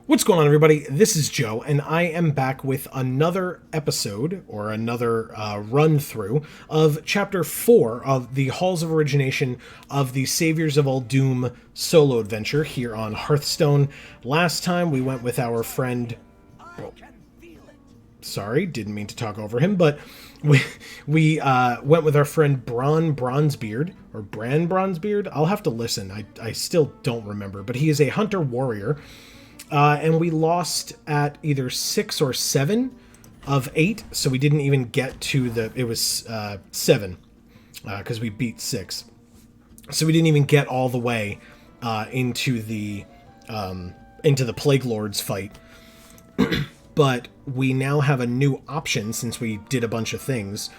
What's going on, everybody? This is Joe, and I am back with another episode, or another run-through, of Chapter 4 of the Halls of Origination of the Saviors of Uldum solo adventure here on Hearthstone. Last time we went with our friend... Oh, sorry, didn't mean to talk over him, but we went with our friend Bran Bronzebeard, or Bran Bronzebeard? I'll have to listen. I still don't remember, but he is a hunter-warrior. And we lost at either 6 or 7 of 8, so we didn't even get to the... It was 7, because we beat 6. So we didn't even get all the way into the Plague Lords fight. But we now have a new option since we did a bunch of things.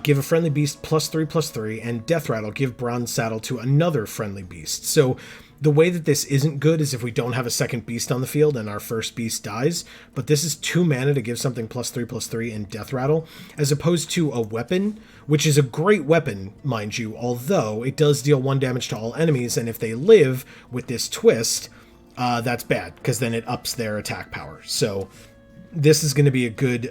Give a friendly beast +3/+3, and Death Rattle, give Bronze Saddle to another friendly beast. So the way that this isn't good is if we don't have a second beast on the field and our first beast dies, but this is 2 mana to give something +3/+3 and Death Rattle, as opposed to a weapon, which is a great weapon, mind you, although it does deal 1 damage to all enemies, and if they live with this twist, that's bad, because then it ups their attack power. So this is going to be a good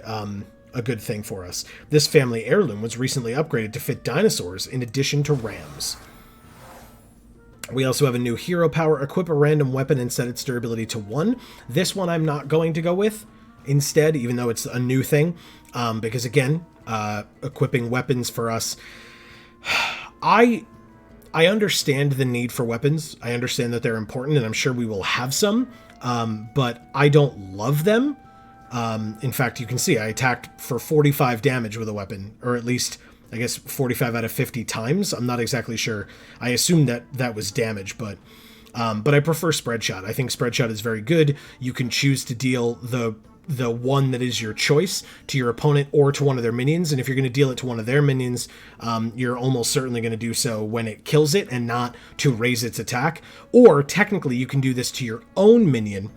thing for us. This family heirloom was recently upgraded to fit dinosaurs in addition to rams. We also have a new hero power, equip a random weapon and set its durability to 1. This one I'm not going to go with instead, even though it's a new thing, because again, equipping weapons for us, I understand the need for weapons. I understand that they're important, and I'm sure we will have some, but I don't love them. In fact, you can see I attacked for 45 damage with a weapon, or at least, I guess, 45 out of 50 times. I'm not exactly sure. I assume that was damage, but I prefer Spread Shot. I think Spread Shot is very good. You can choose to deal the one that is your choice to your opponent or to one of their minions, and if you're going to deal it to one of their minions, you're almost certainly going to do so when it kills it and not to raise its attack. Or technically, you can do this to your own minion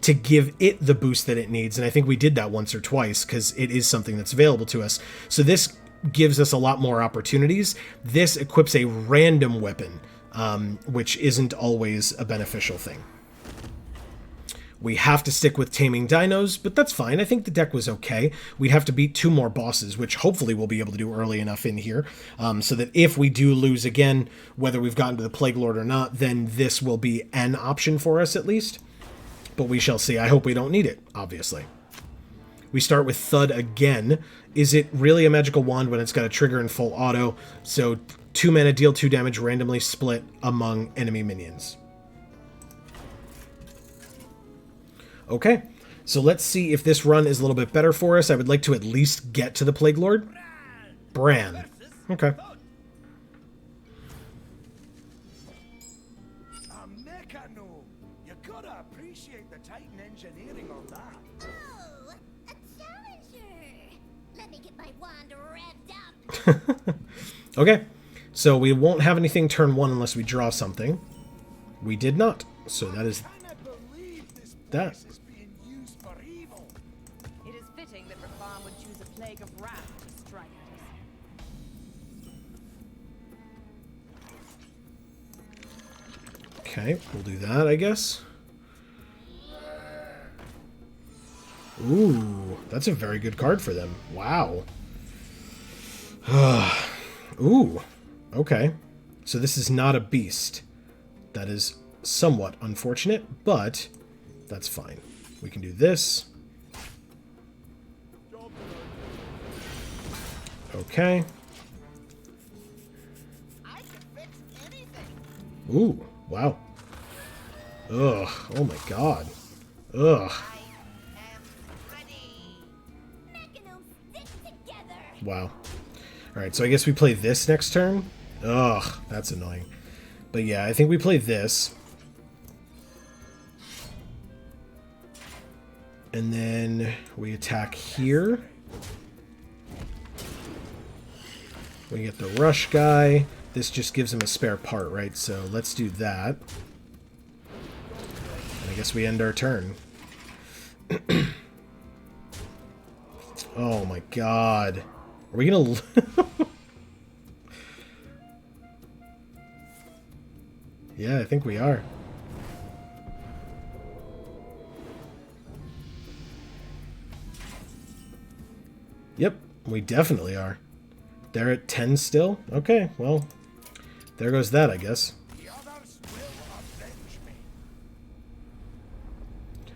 to give it the boost that it needs, and I think we did that once or twice because it is something that's available to us. So this gives us a lot more opportunities. This equips a random weapon, which isn't always a beneficial thing. We have to stick with taming dinos, but that's fine. I think the deck was okay. We'd have to beat 2 more bosses, which hopefully we'll be able to do early enough in here, so that if we do lose again, whether we've gotten to the Plague Lord or not, then this will be an option for us at least. But we shall see. I hope we don't need it, obviously. We start with Thud again. Is it really a magical wand when it's got a trigger in full auto? So 2 mana, deal 2 damage, randomly split among enemy minions. Okay, so let's see if this run is a little bit better for us. I would like to at least get to the Plague Lord. Bran. Okay. You gotta appreciate the Titan engineering on that. Oh, a challenger. Let me get my wand revved up. Okay, so we won't have anything turn 1 unless we draw something. We did not, so that is that. It is fitting that Rakan would choose a plague of wrath to strike at us. Okay, we'll do that, I guess. Ooh, that's a very good card for them. Wow. Ooh, okay. So this is not a beast. That is somewhat unfortunate, but that's fine. We can do this. Okay. Ooh, wow. Ugh, oh my god. Ugh. Wow. Alright, so I guess we play this next turn? Ugh, that's annoying. But yeah, I think we play this. And then we attack here. We get the rush guy. This just gives him a spare part, right? So let's do that. And I guess we end our turn. Oh my god. Are we gonna... Yeah, I think we are. We definitely are. They're at 10 still? Okay, well, there goes that, I guess.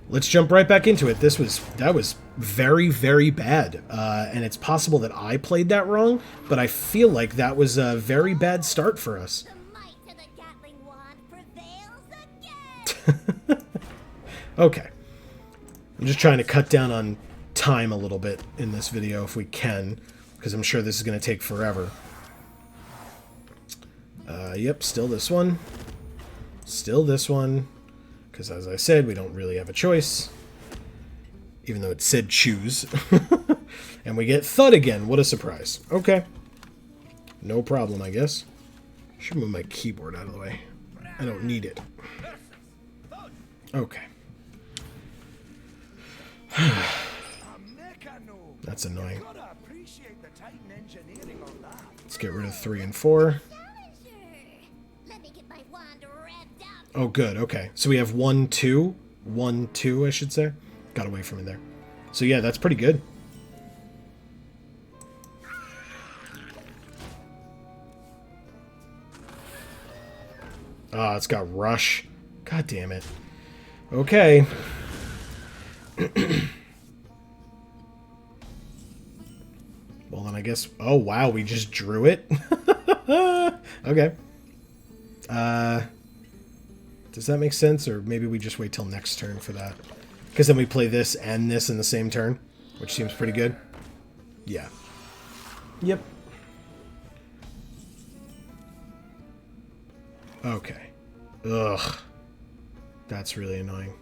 Let's jump right back into it. That was very, very bad. And it's possible that I played that wrong, but I feel like that was a very bad start for us. The might of the Gatling wand prevails again. Okay. I'm just trying to cut down on time a little bit in this video if we can, because I'm sure this is going to take forever. Yep, still this one. Still this one. Because as I said, we don't really have a choice. Even though it said choose. And we get thud again. What a surprise. Okay. No problem, I guess. Should move my keyboard out of the way. I don't need it. Okay. That's annoying. Let's get rid of 3 and 4. Let me get my wand revved up. Oh, good. Okay. So we have 1, 2. 1, 2, I should say. Got away from it there. So yeah, that's pretty good. Ah, it's got rush. God damn it. Okay. Well, then I guess... Oh, wow, we just drew it? Okay. Does that make sense? Or maybe we just wait till next turn for that? Because then we play this and this in the same turn, which seems pretty good. Yeah. Yep. Okay. Ugh. That's really annoying.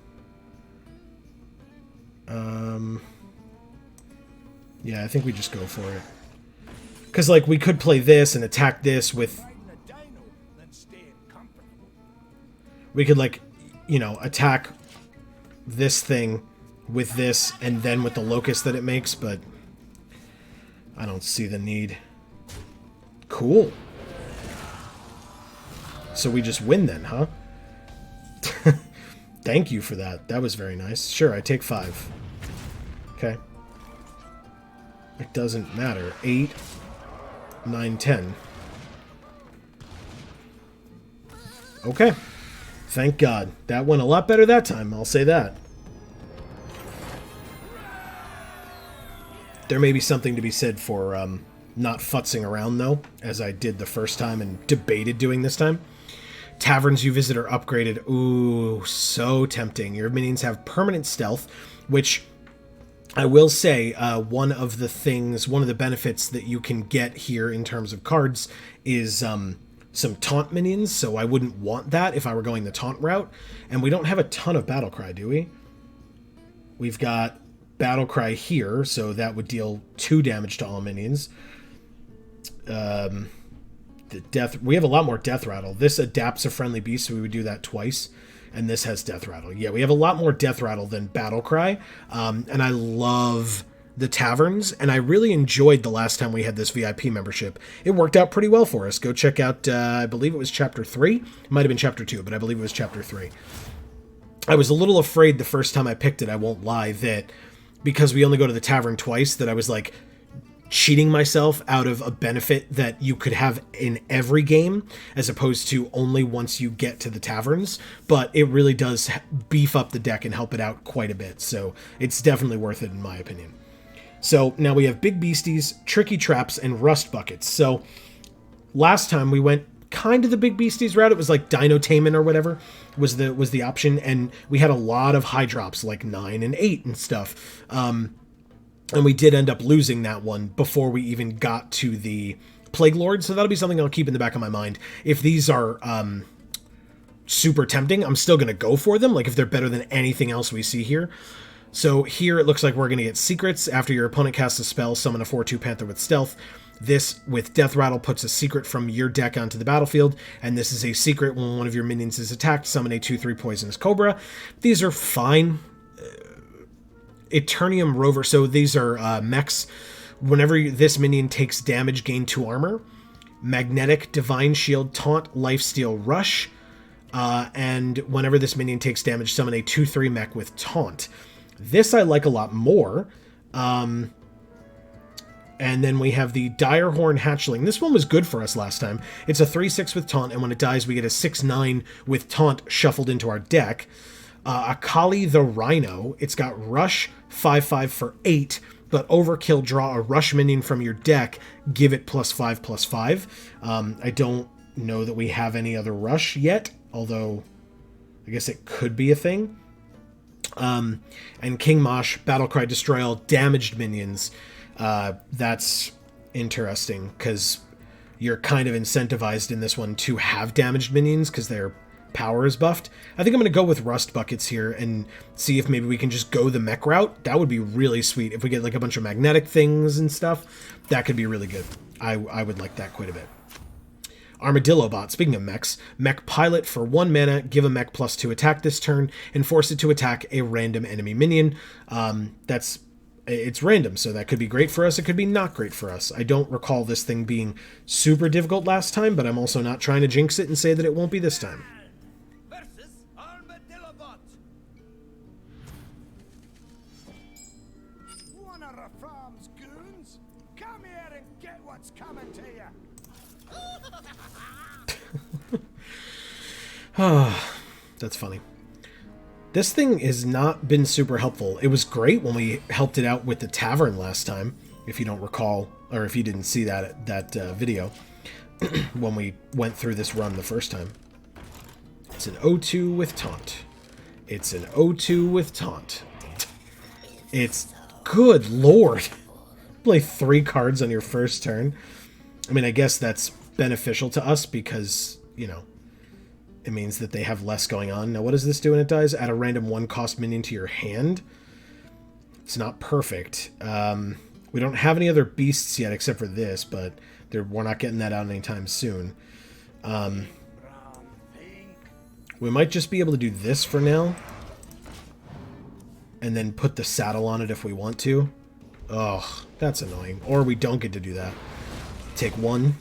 Yeah, I think we just go for it. Because, like, we could play this and attack this with... We could, like, you know, attack this thing with this and then with the locust that it makes, but I don't see the need. Cool. So we just win then, huh? Thank you for that. That was very nice. Sure, I take 5. Okay. It doesn't matter. 8, 9, 10. Okay. Thank God. That went a lot better that time, I'll say that. There may be something to be said for not futzing around, though, as I did the first time and debated doing this time. Taverns you visit are upgraded. Ooh, so tempting. Your minions have permanent stealth, which I will say one of the benefits that you can get here in terms of cards is some taunt minions, so I wouldn't want that if I were going the taunt route. And we don't have a ton of Battlecry, do we? We've got Battlecry here, so that would deal 2 damage to all minions. We have a lot more Death Rattle. This adapts a friendly beast, so we would do that twice. And this has Death Rattle. Yeah, we have a lot more Death Rattle than Battlecry. And I love the taverns, and I really enjoyed the last time we had this VIP membership. It worked out pretty well for us. Go check out, I believe it was Chapter 3. It might have been Chapter 2, but I believe it was Chapter 3. I was a little afraid the first time I picked it, I won't lie, that because we only go to the tavern twice, that I was like cheating myself out of a benefit that you could have in every game, as opposed to only once you get to the taverns. But it really does beef up the deck and help it out quite a bit, so it's definitely worth it in my opinion. So now we have Big Beasties, Tricky Traps, and Rust Buckets. So last time we went kind of the Big Beasties route. It was like Dino Taman or whatever was the option, and we had a lot of high drops like 9 and 8 and stuff. And we did end up losing that one before we even got to the Plague Lord, so that'll be something I'll keep in the back of my mind. If these are super tempting, I'm still going to go for them, like if they're better than anything else we see here. So here it looks like we're going to get secrets. After your opponent casts a spell, summon a 4/2 Panther with Stealth. This, with Death Rattle, puts a secret from your deck onto the battlefield, and this is a secret when one of your minions is attacked, summon a 2/3 Poisonous Cobra. These are fine. Eternium Rover, so these are mechs. Whenever this minion takes damage, gain 2 armor. Magnetic, Divine Shield, Taunt, Lifesteal, Rush. And whenever this minion takes damage, summon a 2/3 mech with Taunt. This I like a lot more. And And then we have the Direhorn Hatchling. This one was good for us last time. It's a 3/6 with Taunt, and when it dies, we get a 6/9 with Taunt shuffled into our deck. Akali the Rhino. It's got Rush 5/5 for 8, but Overkill, draw a Rush minion from your deck, give it +5/+5. I don't know that we have any other Rush yet, although I guess it could be a thing. And King Mosh, Battlecry, destroy all damaged minions. That's interesting, because you're kind of incentivized in this one to have damaged minions, because their power is buffed. I think I'm going to go with Rust Buckets here and see if maybe we can just go the mech route. That would be really sweet. If we get like a bunch of magnetic things and stuff, that could be really good. I would like that quite a bit. Armadillo Bot, speaking of mechs, Mech Pilot for 1 mana, give a mech +2 attack this turn, and force it to attack a random enemy minion. It's random, so that could be great for us, it could be not great for us. I don't recall this thing being super difficult last time, but I'm also not trying to jinx it and say that it won't be this time. Versus Armadillo Bot. One of the farm's goons? Come here and get what's coming to you. That's funny. This thing has not been super helpful. It was great when we helped it out with the tavern last time, if you don't recall, or if you didn't see that video, when we went through this run the first time. It's an 0/2 with Taunt. It's an 0/2 with Taunt. It's... good lord! Play 3 cards on your first turn. I mean, I guess that's beneficial to us because, you know, it means that they have less going on. Now, what does this do when it dies? Add a random 1-cost minion to your hand. It's not perfect. We don't have any other beasts yet except for this, but we're not getting that out anytime soon. We might just be able to do this for now. And then put the saddle on it if we want to. Ugh, that's annoying. Or we don't get to do that. Take 1.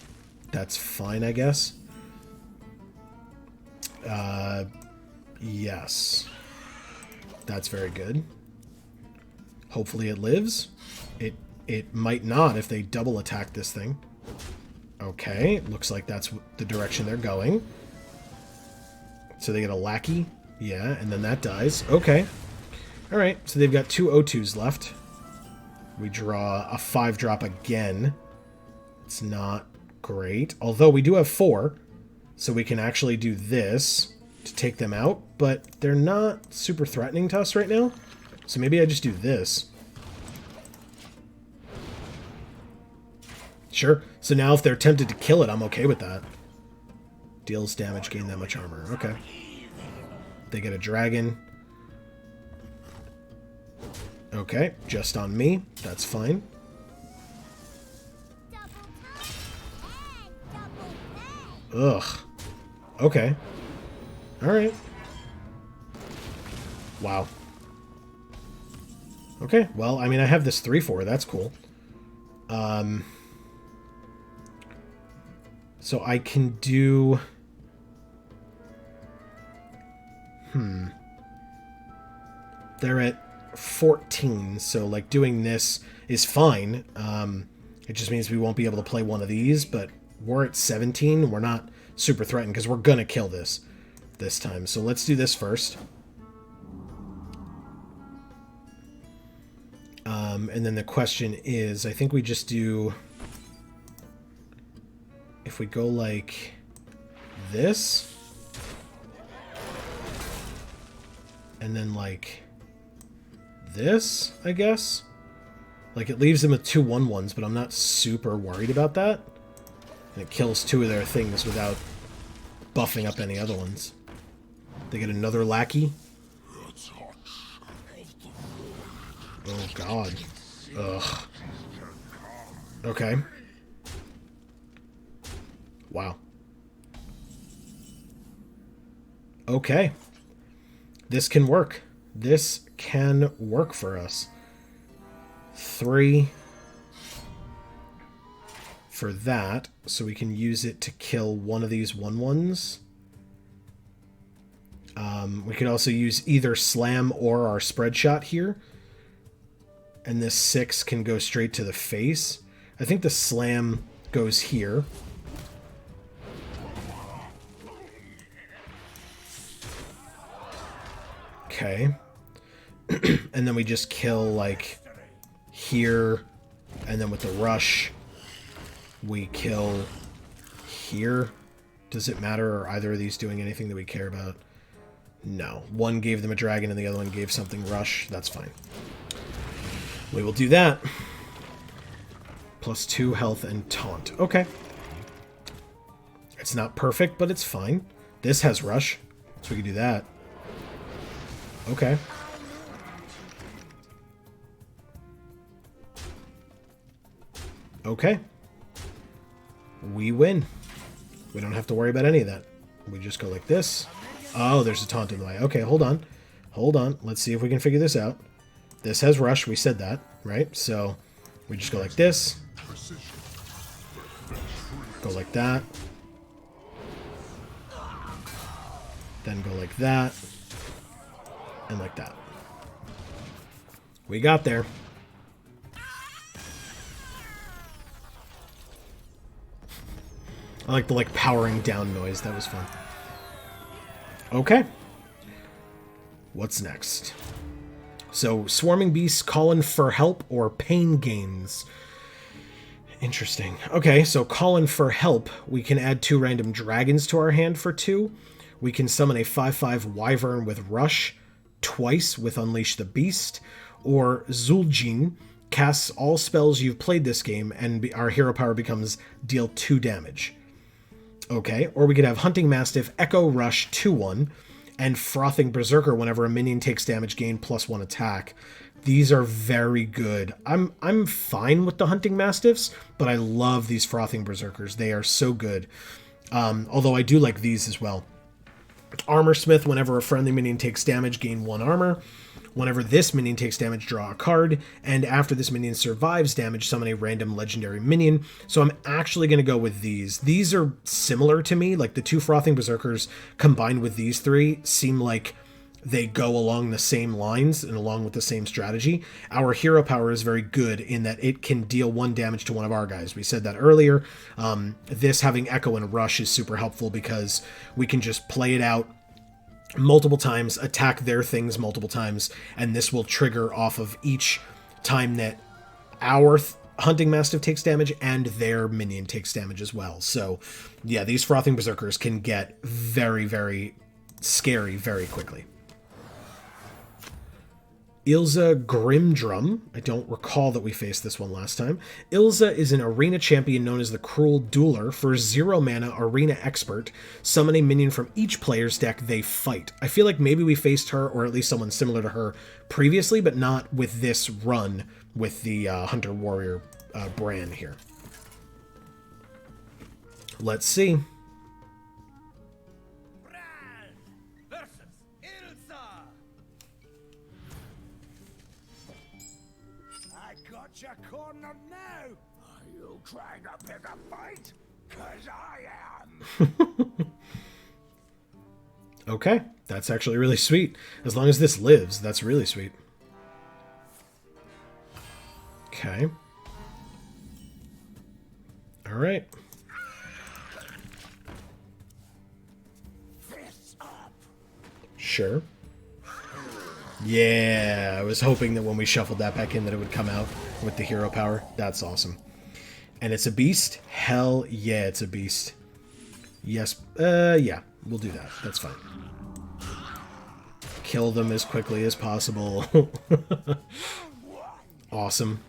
That's fine, I guess. Yes. That's very good. Hopefully it lives. It might not if they double attack this thing. Okay, looks like that's the direction they're going. So they get a lackey. Yeah, and then that dies. Okay. Alright, so they've got 2 0/2s left. We draw a 5-drop again. It's not great. Although we do have 4, so we can actually do this to take them out, but they're not super threatening to us right now. So maybe I just do this. Sure. So now if they're tempted to kill it, I'm okay with that. Deals damage, gain that much armor. Okay. They get a dragon. Okay, just on me. That's fine. Ugh. Okay. Alright. Wow. Okay, well, I mean, I have this 3/4. That's cool. So I can do... They're at 14, so, like, doing this is fine. It just means we won't be able to play one of these, but we're at 17. We're not super threatened because we're gonna kill this time. So let's do this first. And then the question is, I think we just do... If we go like this, and then like this, I guess. Like, it leaves them with 2 1/1s, but I'm not super worried about that. And it kills 2 of their things without buffing up any other ones. They get another lackey. Oh, God. Ugh. Okay. Wow. Okay. This can work. This can work for us. 3 for that, so we can use it to kill one of these 1/1s. We could also use either Slam or our Spread Shot here. And this 6 can go straight to the face. I think the slam goes here. Okay. And then we just kill, like, here. And then with the rush, we kill here. Does it matter? Are either of these doing anything that we care about? No. One gave them a dragon and the other one gave something rush. That's fine. We will do that. +2 health and taunt. Okay. It's not perfect, but it's fine. This has rush, so we can do that. Okay. Okay. We win. We don't have to worry about any of that. We just go like this. Oh, there's a taunt in the way. Okay, hold on. Hold on. Let's see if we can figure this out. This has rush. We said that, right? So we just go like this. Go like that. Then go like that. And like that. We got there. I like the powering down noise. That was fun. Okay. What's next? So, swarming beasts calling for help or pain gains. Interesting. Okay, so calling for help. We can add 2 random dragons to our hand for 2. We can summon a 5/5 wyvern with rush twice with Unleash the Beast. Or Zul'jin casts all spells you've played this game and our hero power becomes deal 2 damage. Okay, or we could have Hunting Mastiff, Echo Rush 2/1, and Frothing Berserker whenever a minion takes damage, gain +1 attack. These are very good. I'm fine with the Hunting Mastiffs, but I love these Frothing Berserkers. They are so good. Although I do like these as well. Armor Smith, whenever a friendly minion takes damage, gain 1 armor. Whenever this minion takes damage, draw a card, and after this minion survives damage, summon a random legendary minion. So I'm actually going to go with these. These are similar to me, like the 2 Frothing Berserkers combined with these 3 seem like they go along the same lines and along with the same strategy. Our hero power is very good in that it can deal 1 damage to one of our guys. We said that earlier. This having Echo and Rush is super helpful because we can just play it out multiple times, attack their things multiple times, and this will trigger off of each time that our Hunting Mastiff takes damage and their minion takes damage as well. So yeah, these Frothing Berserkers can get very, very scary very quickly. Ilza Grimdrum. I don't recall that we faced this one last time. Ilza is an arena champion known as the Cruel Dueler. For 0 mana, Arena Expert. Summon a minion from each player's deck they fight. I feel like maybe we faced her, or at least someone similar to her, previously, but not with this run with the Hunter Warrior brand here. Let's see. Gotcha cornered now. Are you trying to pick a fight? 'Cause I am. Okay, that's actually really sweet. As long as this lives, that's really sweet. Okay. All right. Fists up. Sure. Yeah, I was hoping that when we shuffled that back in that it would come out with the hero power. That's awesome. And it's a beast? Hell yeah, it's a beast. Yes, yeah, we'll do that. That's fine. Kill them as quickly as possible. Awesome.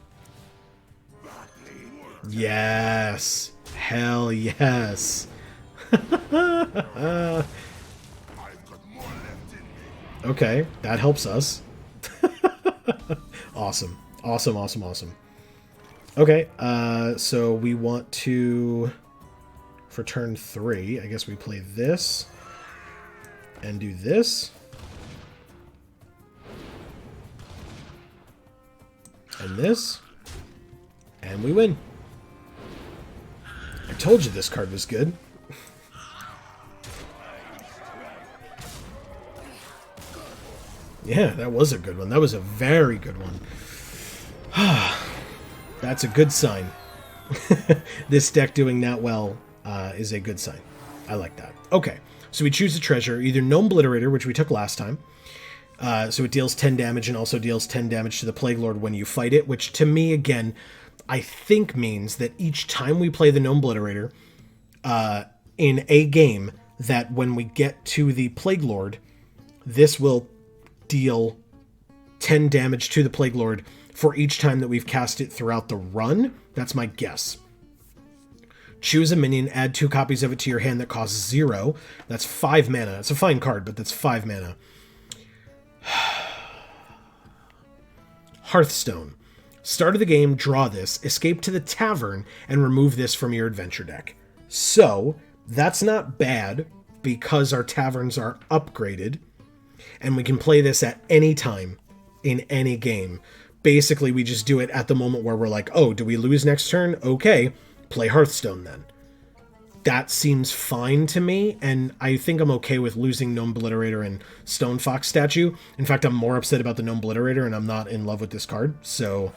Yes. Hell yes. Okay, that helps us. Awesome. Awesome, awesome, awesome. Okay, so we want to, for turn 3, I guess we play this and do this. And this. And we win. I told you this card was good. Yeah, that was a good one. That was a very good one. That's a good sign. This deck doing that well is a good sign. I like that. Okay, so we choose a treasure, either Gnome Obliterator, which we took last time. So it deals 10 damage and also deals 10 damage to the Plague Lord when you fight it, which to me, again, I think means that each time we play the Gnome Obliterator in a game, that when we get to the Plague Lord, this will deal 10 damage to the Plague Lord for each time that we've cast it throughout the run. That's my guess. Choose a minion, add 2 copies of it to your hand that costs 0. That's 5 mana. It's a fine card, but that's 5 mana. Hearthstone. Start of the game, draw this, escape to the tavern, and remove this from your adventure deck. So, that's not bad, because our taverns are upgraded, and we can play this at any time, in any game. Basically, we just do it at the moment where we're like, oh, do we lose next turn? Okay, play Hearthstone then. That seems fine to me, and I think I'm okay with losing Gnome Obliterator and Stone Fox Statue. In fact, I'm more upset about the Gnome Obliterator, and I'm not in love with this card. So,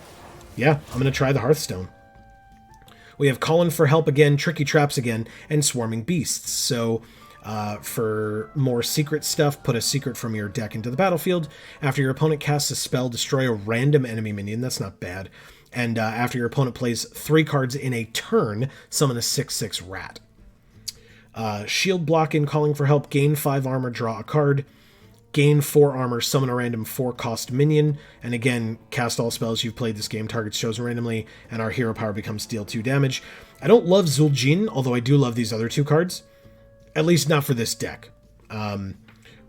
yeah, I'm going to try the Hearthstone. We have Calling for Help again, Tricky Traps again, and Swarming Beasts. So, for more secret stuff, put a secret from your deck into the battlefield. After your opponent casts a spell, destroy a random enemy minion. That's not bad. And after your opponent plays 3 cards in a turn, summon a 6/6 rat. Shield block in Calling for Help, gain 5 armor, draw a card. Gain 4 armor, summon a random 4-cost minion. And again, cast all spells you've played this game, targets chosen randomly, and our hero power becomes deal 2 damage. I don't love Zul'jin, although I do love these other 2 cards. At least not for this deck.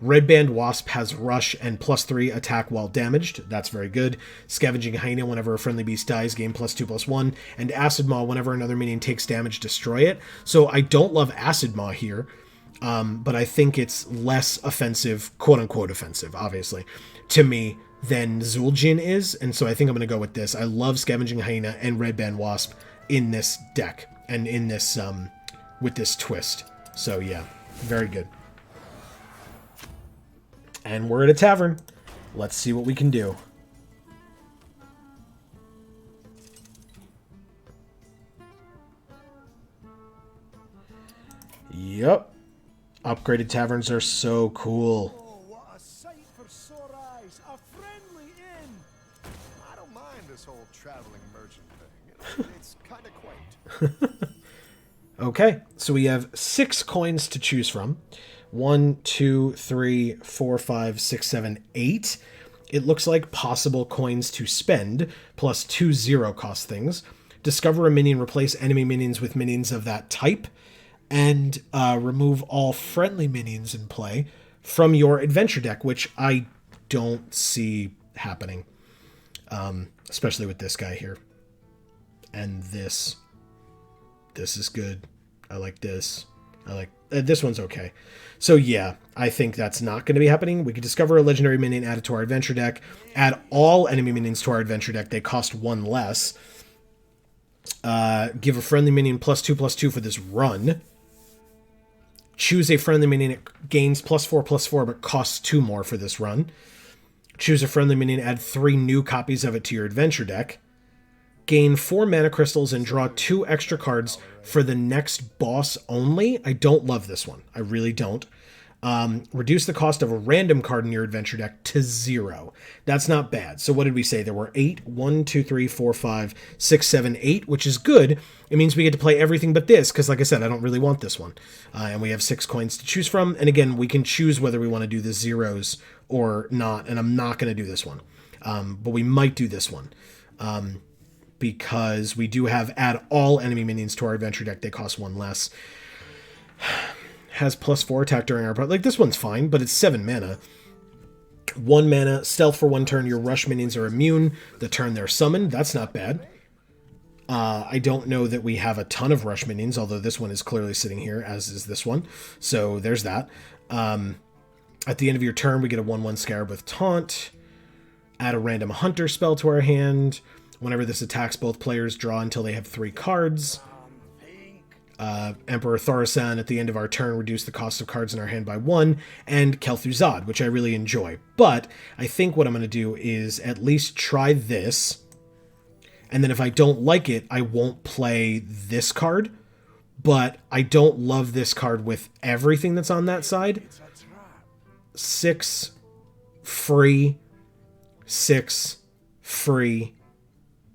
Red Band Wasp has Rush and +3 attack while damaged. That's very good. Scavenging Hyena, whenever a friendly beast dies, gain +2/+1. And Acid Maw, whenever another minion takes damage, destroy it. So I don't love Acid Maw here, but I think it's less offensive, quote-unquote offensive, obviously, to me than Zul'jin is. And so I think I'm going to go with this. I love Scavenging Hyena and Red Band Wasp in this deck and in this with this twist. So yeah, very good. And we're at a tavern. Let's see what we can do. Yep. Upgraded taverns are so cool. Oh, what a sight for sore eyes. A friendly inn. I don't mind this whole traveling merchant thing. It's kind of quaint. Okay, so we have 6 coins to choose from. 1, 2, 3, 4, 5, 6, 7, 8. It looks like possible coins to spend, plus 2 0-cost things. Discover a minion, replace enemy minions with minions of that type, and remove all friendly minions in play from your adventure deck, which I don't see happening. Especially with this guy here. And this. This is good. I like this. I like... this one's okay. So yeah, I think that's not going to be happening. We could discover a legendary minion, add it to our adventure deck. Add all enemy minions to our adventure deck. They cost 1 less. Give a friendly minion +2/+2 for this run. Choose a friendly minion. It gains +4/+4, but costs 2 more for this run. Choose a friendly minion. Add 3 new copies of it to your adventure deck. Gain 4 mana crystals and draw 2 extra cards for the next boss only. I don't love this one. I really don't. Reduce the cost of a random card in your adventure deck to 0. That's not bad. So what did we say? There were 8. 1, 2, 3, 4, 5, 6, 7, 8, which is good. It means we get to play everything but this, because like I said, I don't really want this one. And we have 6 coins to choose from. And again, we can choose whether we want to do the zeros or not. And I'm not going to do this one. But we might do this one. Because we do have add all enemy minions to our adventure deck. They cost 1 less. Has +4 attack during our part. Like, this one's fine, but it's 7 mana. 1 mana, stealth for 1 turn. Your rush minions are immune the turn they're summoned. That's not bad. I don't know that we have a ton of rush minions, although this one is clearly sitting here, as is this one. So there's that. At the end of your turn, we get a 1/1 Scarab with Taunt. Add a random Hunter spell to our hand. Whenever this attacks, both players draw until they have 3 cards. Emperor Thaurissan, at the end of our turn, reduce the cost of cards in our hand by 1. And Kel'Thuzad, which I really enjoy. But I think what I'm going to do is at least try this. And then if I don't like it, I won't play this card. But I don't love this card with everything that's on that side. 6 free, 6 free,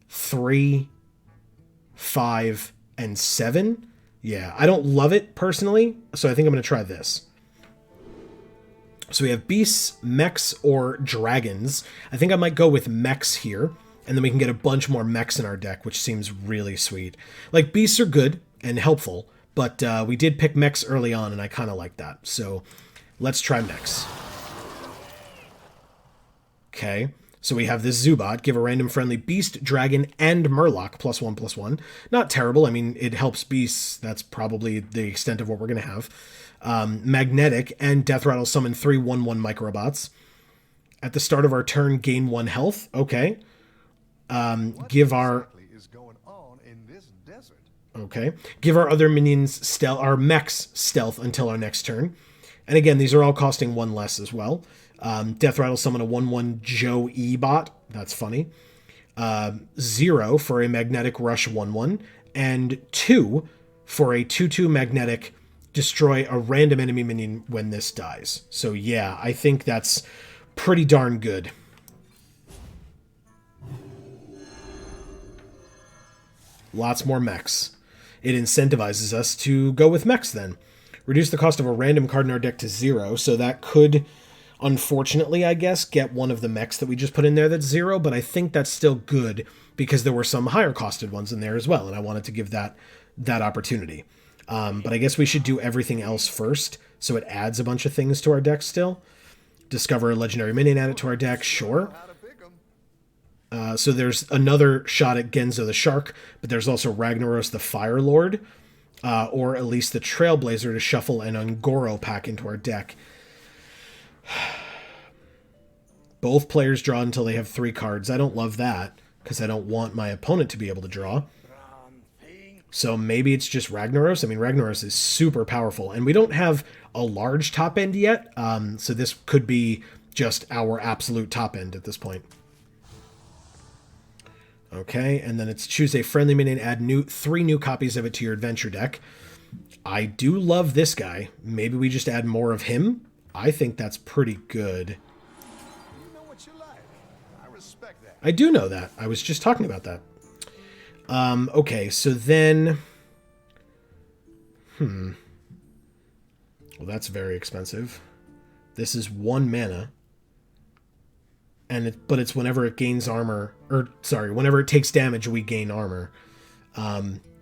3, 5, and 7. Yeah, I don't love it personally, so I think I'm going to try this. So we have beasts, mechs, or dragons. I think I might go with mechs here, and then we can get a bunch more mechs in our deck, which seems really sweet. Like, beasts are good and helpful, but we did pick mechs early on, and I kind of like that. So let's try mechs. Okay, so we have this Zubat. Give a random friendly beast, dragon, and Murloc +1/+1. Not terrible. I mean, it helps beasts. That's probably the extent of what we're going to have. Magnetic and Death Rattle summon 3 1/1 Microbots. At the start of our turn, gain 1 health. Okay. Give our... is going on in this desert? Okay. Give our other minions stealth, our mechs stealth until our next turn. And again, these are all costing 1 less as well. Death Rattle summon a 1/1 Joe E bot. That's funny. 0 for a Magnetic Rush 1/1. And 2 for a 2/2 Magnetic destroy a random enemy minion when this dies. So yeah, I think that's pretty darn good. Lots more mechs. It incentivizes us to go with mechs then. Reduce the cost of a random card in our deck to 0, so that could, unfortunately, I guess, get one of the mechs that we just put in there that's 0, but I think that's still good because there were some higher costed ones in there as well, and I wanted to give that opportunity. But I guess we should do everything else first, so it adds a bunch of things to our deck still. Discover a legendary minion, add it to our deck, sure. So there's another shot at Genzo the Shark, but there's also Ragnaros the Fire Lord, or at least the Trailblazer to shuffle an Ungoro pack into our deck. Both players draw until they have 3 cards. I don't love that, because I don't want my opponent to be able to draw. So maybe it's just Ragnaros. I mean, Ragnaros is super powerful, and we don't have a large top end yet, so this could be just our absolute top end at this point. Okay, and then it's choose a friendly minion, add 3 new copies of it to your adventure deck. I do love this guy. Maybe we just add more of him. I think that's pretty good. You know what you like. I respect that. I do know that. I was just talking about that. Okay, so then... Well, that's very expensive. This is 1 mana. But it's whenever it gains armor, or sorry, whenever it takes damage, we gain armor.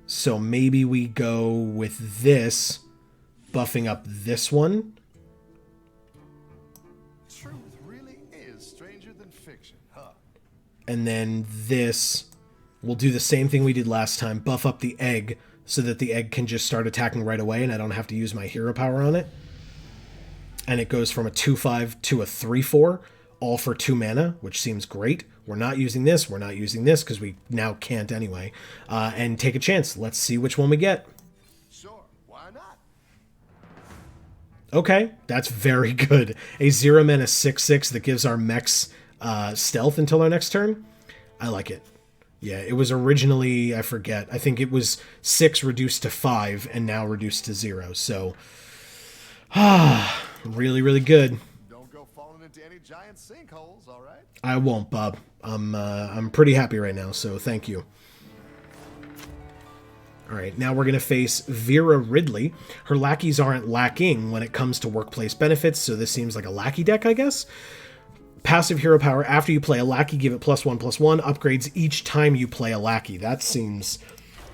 So maybe we go with this, buffing up this one. Truth really is stranger than fiction, huh? And then this, we'll do the same thing we did last time, buff up the egg so that the egg can just start attacking right away and I don't have to use my hero power on it. And it goes from a 2/5 to a 3/4. All for 2 mana, which seems great. We're not using this because we now can't anyway. And take a chance. Let's see which one we get. Sure, why not? Okay, that's very good. A 0 mana 6/6 that gives our mechs stealth until our next turn. I like it. Yeah, it was originally, I forget, I think it was 6 reduced to 5 and now reduced to 0. So, really, really good. Into any giant sinkholes, all right? I won't, Bob. I'm pretty happy right now, so thank you. All right, now we're going to face Vera Ridley. Her lackeys aren't lacking when it comes to workplace benefits, so this seems like a lackey deck, I guess. Passive hero power. After you play a lackey, give it +1/+1. Upgrades each time you play a lackey. That seems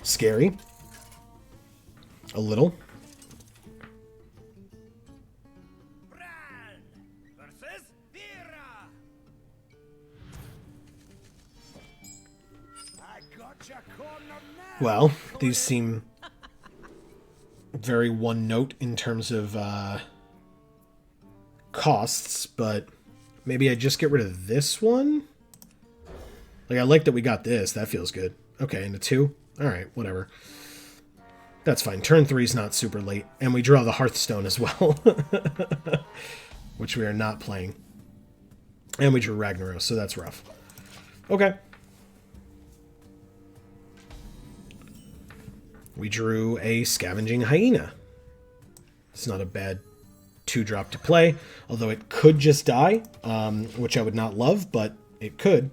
scary. A little. Well, these seem very one note in terms of costs, but maybe I just get rid of this one? Like, I like that we got this. That feels good. Okay, and a 2? Alright, whatever. That's fine. Turn 3 is not super late. And we draw the Hearthstone as well. Which we are not playing. And we drew Ragnaros, so that's rough. Okay. We drew a Scavenging Hyena. It's not a bad 2-drop to play, although it could just die, which I would not love, but it could.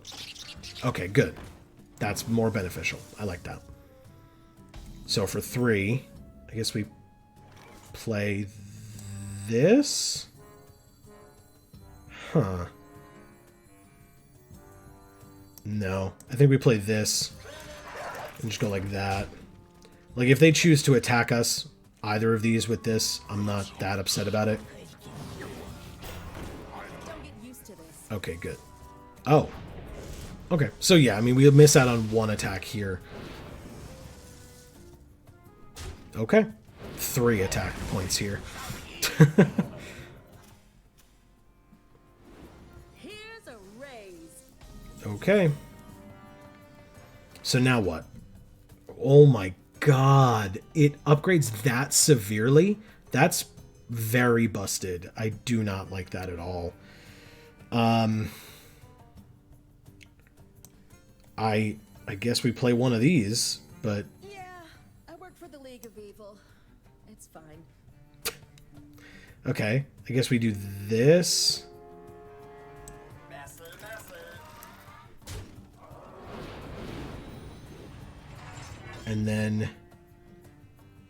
Okay, good. That's more beneficial. I like that. So for 3, I guess we play this? Huh. No. I think we play this and just go like that. Like, if they choose to attack us, either of these with this, I'm not that upset about it. Don't get used to this. Okay, good. Oh. Okay, so yeah, I mean, we'll miss out on 1 attack here. Okay. 3 attack points here. Here's a raise. Okay. So now what? Oh my god. It upgrades that severely? That's very busted. I do not like that at all. I guess we play one of these, but Yeah, I work for the League of Evil. It's fine. okay. I guess we do this. And then...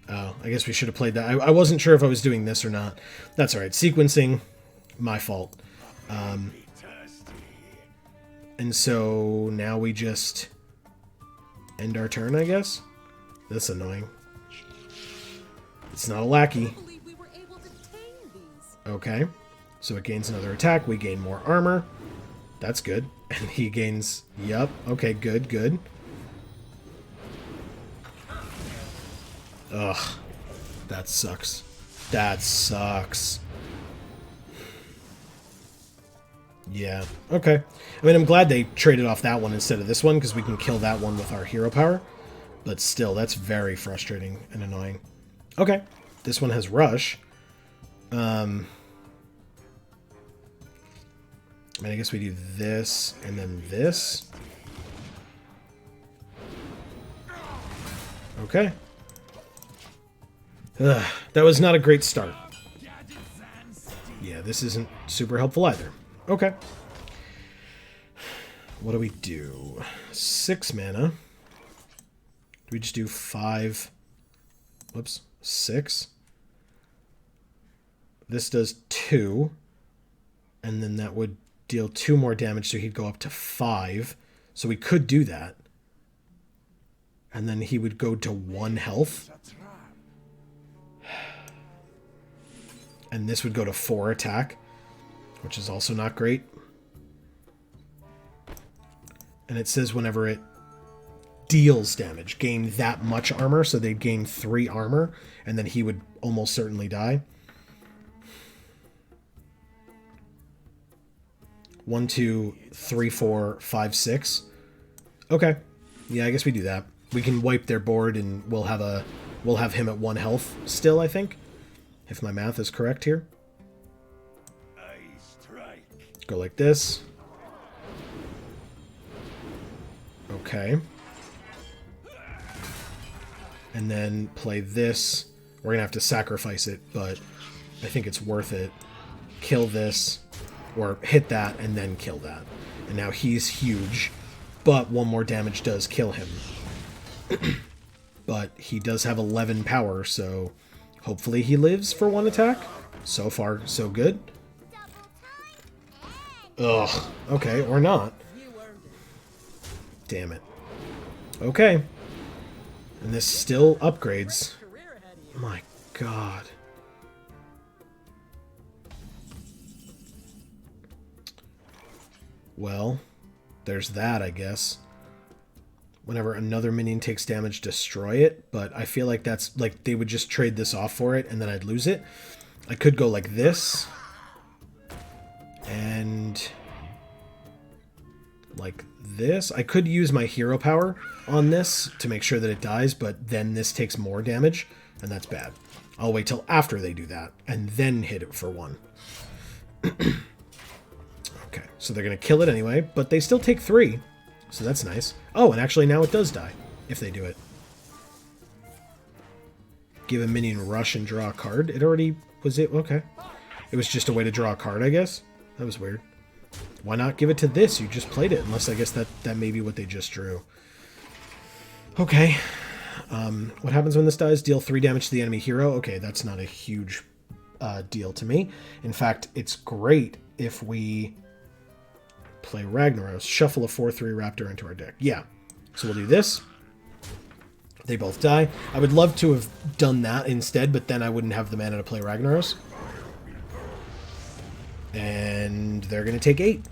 oh, I guess we should have played that. I wasn't sure if I was doing this or not. That's alright. Sequencing, my fault. And so now we just end our turn, I guess? That's annoying. It's not a lackey. I believe we were able to tame these. Okay. So it gains another attack. We gain more armor. That's good. And he gains... Yep. Okay, good, good. Ugh. That sucks. That sucks. Yeah. Okay. I mean, I'm glad they traded off that one instead of this one, because we can kill that one with our hero power. But still, that's very frustrating and annoying. Okay. This one has rush. I mean, I guess we do this and then this. Okay. Ugh, that was not a great start. Yeah, this isn't super helpful either. Okay. What do we do? 6 mana. Do we just do 5? Whoops. 6. This does 2. And then that would deal 2 more damage, so he'd go up to 5. So we could do that. And then he would go to 1 health. And this would go to 4 attack, which is also not great. And it says whenever it deals damage, gain that much armor, so they'd gain 3 armor, and then he would almost certainly die. 1, 2, 3, 4, 5, 6. Okay. Yeah, I guess we do that. We can wipe their board and we'll have him at 1 health still, I think. If my math is correct here. Go like this. Okay. And then play this. We're going to have to sacrifice it, but I think it's worth it. Kill this, or hit that, and then kill that. And now he's huge, but 1 more damage does kill him. But he does have 11 power, so hopefully he lives for 1 attack. So far, so good. Ugh. Okay, or not. Damn it. Okay. And this still upgrades. My god. Well, there's that, I guess. Whenever another minion takes damage, destroy it. But I feel like that's... like, they would just trade this off for it, and then I'd lose it. I could go like this. And... like this. I could use my hero power on this to make sure that it dies, but then this takes more damage, and that's bad. I'll wait till after they do that, and then hit it for 1. Okay, so they're going to kill it anyway, but they still take 3, so that's nice. Oh, and actually now it does die, if they do it. Give a minion rush and draw a card. It already was it. Okay. It was just a way to draw a card, I guess. That was weird. Why not give it to this? You just played it. Unless I guess that may be what they just drew. Okay. What happens when this dies? Deal 3 damage to the enemy hero. Okay, that's not a huge deal to me. In fact, it's great if we play Ragnaros. Shuffle a 4/3 Raptor into our deck. Yeah. So we'll do this. They both die. I would love to have done that instead, but then I wouldn't have the mana to play Ragnaros. And they're going to take 8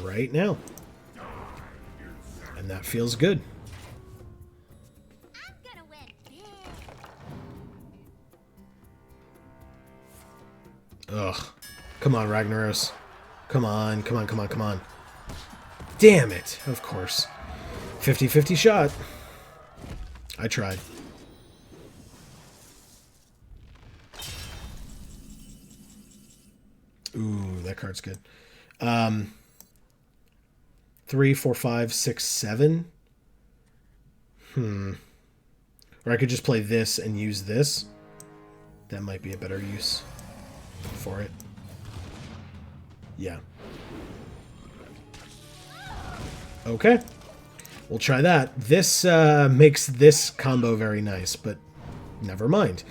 right now. And that feels good. I'm gonna win big. Ugh. Come on, Ragnaros. Come on, come on, come on, come on. Damn it. Of course. 50-50 shot. I tried. Ooh, that card's good. 3, 4, 5, 6, 7. Or I could just play this and use this. That might be a better use for it. Yeah. Okay. We'll try that. This makes this combo very nice, but never mind.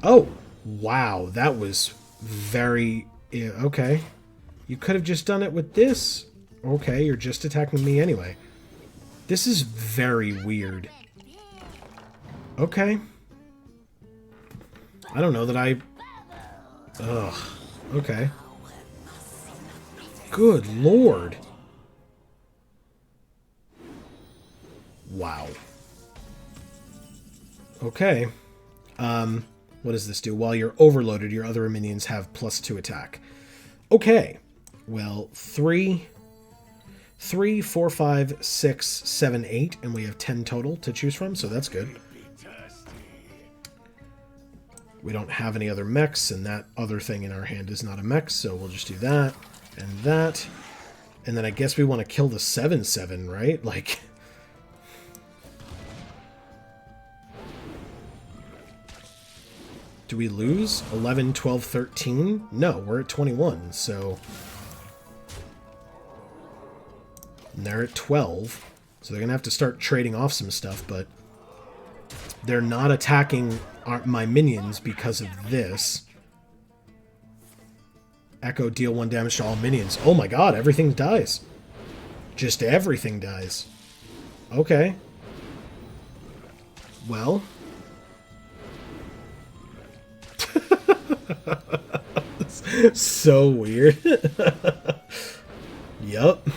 Oh, wow. That was very... Okay. You could have just done it with this. Okay, you're just attacking me anyway. This is very weird. Okay. I don't know that I... Ugh. Okay. Good lord. Wow. Okay. What does this do? While you're overloaded, your other minions have +2 attack. Okay. Well, 3, 4, 5, 6, 7, 8, and we have 10 total to choose from, so that's good. We don't have any other mechs, and that other thing in our hand is not a mech, so we'll just do that and that. And then I guess we want to kill the 7/7, right? Like... Do we lose? 11, 12, 13? No, we're at 21, so... And they're at 12, so they're going to have to start trading off some stuff, but... They're not attacking my minions because of this. Echo, deal 1 damage to all minions. Oh my god, everything dies. Just everything dies. Okay. Well... So weird. Yup.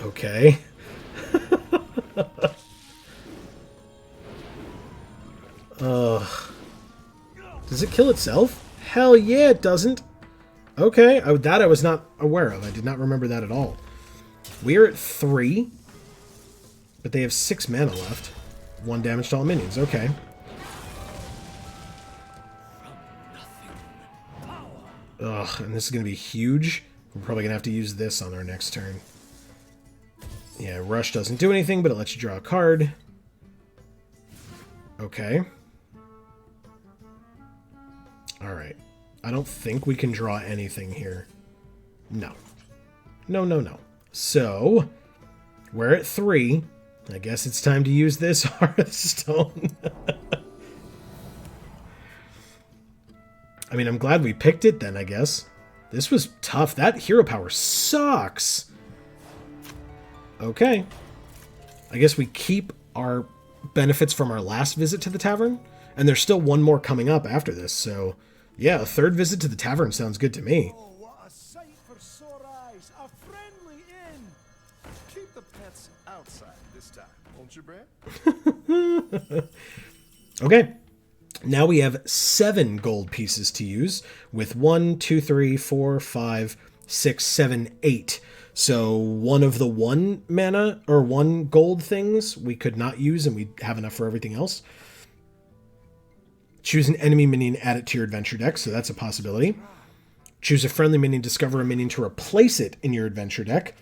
Okay. Does it kill itself? Hell yeah, it doesn't. Okay, that I was not aware of. I did not remember that at all. We're at 3, but they have 6 mana left. 1 damage to all minions. Okay. Ugh, and this is going to be huge. We're probably going to have to use this on our next turn. Yeah, Rush doesn't do anything, but it lets you draw a card. Okay. Alright. I don't think we can draw anything here. No. No, no, no. So, we're at 3. I guess it's time to use this Hearthstone. I mean, I'm glad we picked it then, I guess. This was tough. That hero power sucks. Okay. I guess we keep our benefits from our last visit to the tavern. And there's still one more coming up after this, so... Yeah, a 3rd visit to the tavern sounds good to me. Oh, what a sight for sore eyes! A friendly inn! Keep the pets outside this time, won't you, Brad? Okay. Now we have 7 gold pieces to use with 1, 2, 3, 4, 5, 6, 7, 8. So one of the 1 mana or 1 gold things we could not use, and we have enough for everything else. Choose an enemy minion, add it to your adventure deck, so that's a possibility. Choose a friendly minion, discover a minion to replace it in your adventure deck.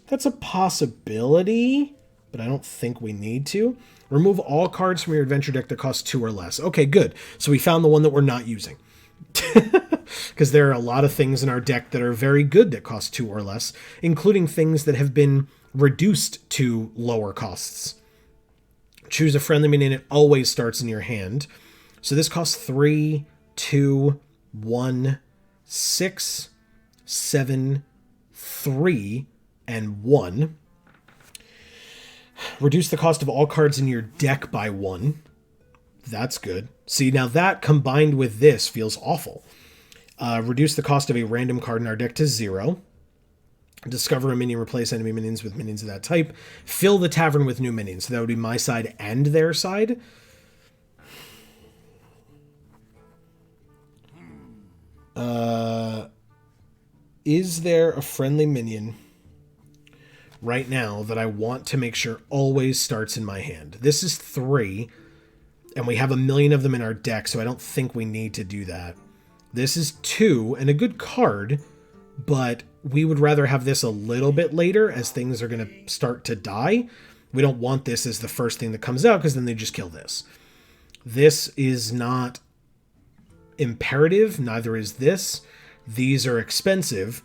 That's a possibility, but I don't think we need to. Remove all cards from your adventure deck that cost 2 or less. Okay, good. So we found the one that we're not using. Because there are a lot of things in our deck that are very good that cost 2 or less, including things that have been reduced to lower costs. Choose a friendly minion. It always starts in your hand. So this costs 3, 2, 1, 6, 7, 3, and 1. Reduce the cost of all cards in your deck by 1. That's good. See, now that combined with this feels awful. Reduce the cost of a random card in our deck to 0. Discover a minion, replace enemy minions with minions of that type. Fill the tavern with new minions. So that would be my side and their side. Is there a friendly minion right now that I want to make sure always starts in my hand? This is 3, and we have a million of them in our deck, so I don't think we need to do that. This is 2, and a good card, but we would rather have this a little bit later as things are going to start to die. We don't want this as the first thing that comes out, because then they just kill this. This is not imperative, neither is this. These are expensive,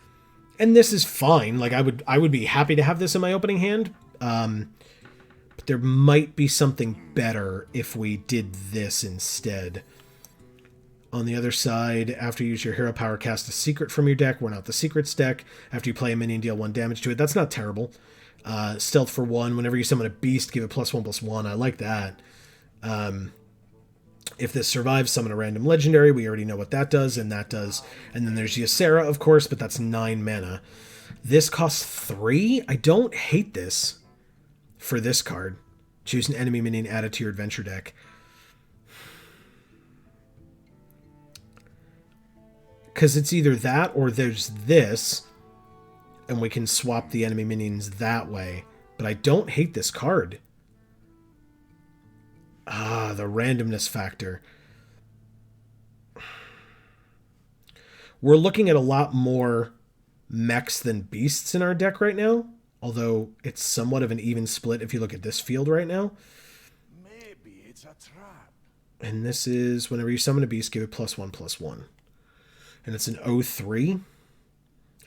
and this is fine. Like, I would be happy to have this in my opening hand, but there might be something better if we did this instead. On the other side, after you use your hero power, cast a secret from your deck. We're not the secrets deck. After you play a minion, deal 1 damage to it. That's not terrible. Stealth for 1. Whenever you summon a beast, give it +1/+1. I like that. If this survives, summon a random legendary. We already know what that does, and that does. And then there's Ysera, of course, but that's 9 mana. This costs 3. I don't hate this for this card. Choose an enemy minion, add it to your adventure deck. Because it's either that or there's this, and we can swap the enemy minions that way. But I don't hate this card. Ah, the randomness factor. We're looking at a lot more mechs than beasts in our deck right now, although it's somewhat of an even split if you look at this field right now. Maybe it's a trap. And this is, whenever you summon a beast, give it +1/+1. And it's an 0/3.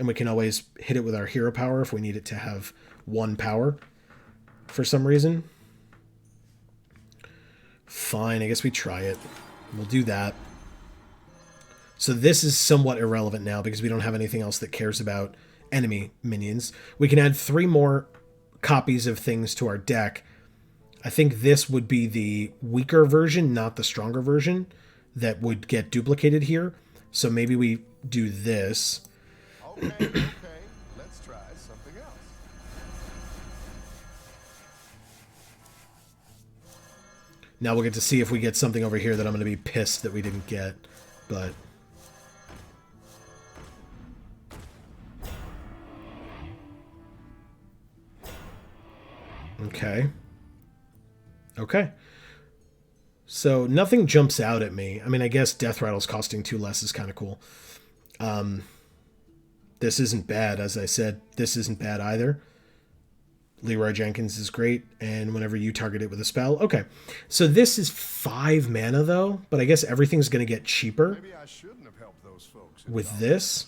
And we can always hit it with our hero power if we need it to have 1 power for some reason. Fine, I guess we try it. We'll do that. So this is somewhat irrelevant now because we don't have anything else that cares about enemy minions. We can add 3 more copies of things to our deck. I think this would be the weaker version, not the stronger version, that would get duplicated here. So maybe we do this. Okay, let's try something else. Now we'll get to see if we get something over here that I'm going to be pissed that we didn't get, but... Okay. Okay. So nothing jumps out at me. I mean, I guess Death Rattle's costing 2 less is kind of cool. This isn't bad, as I said. This isn't bad either. Leroy Jenkins is great, and whenever you target it with a spell. Okay, so this is 5 mana, though, but I guess everything's going to get cheaper Maybe I shouldn't have helped those folks. with this.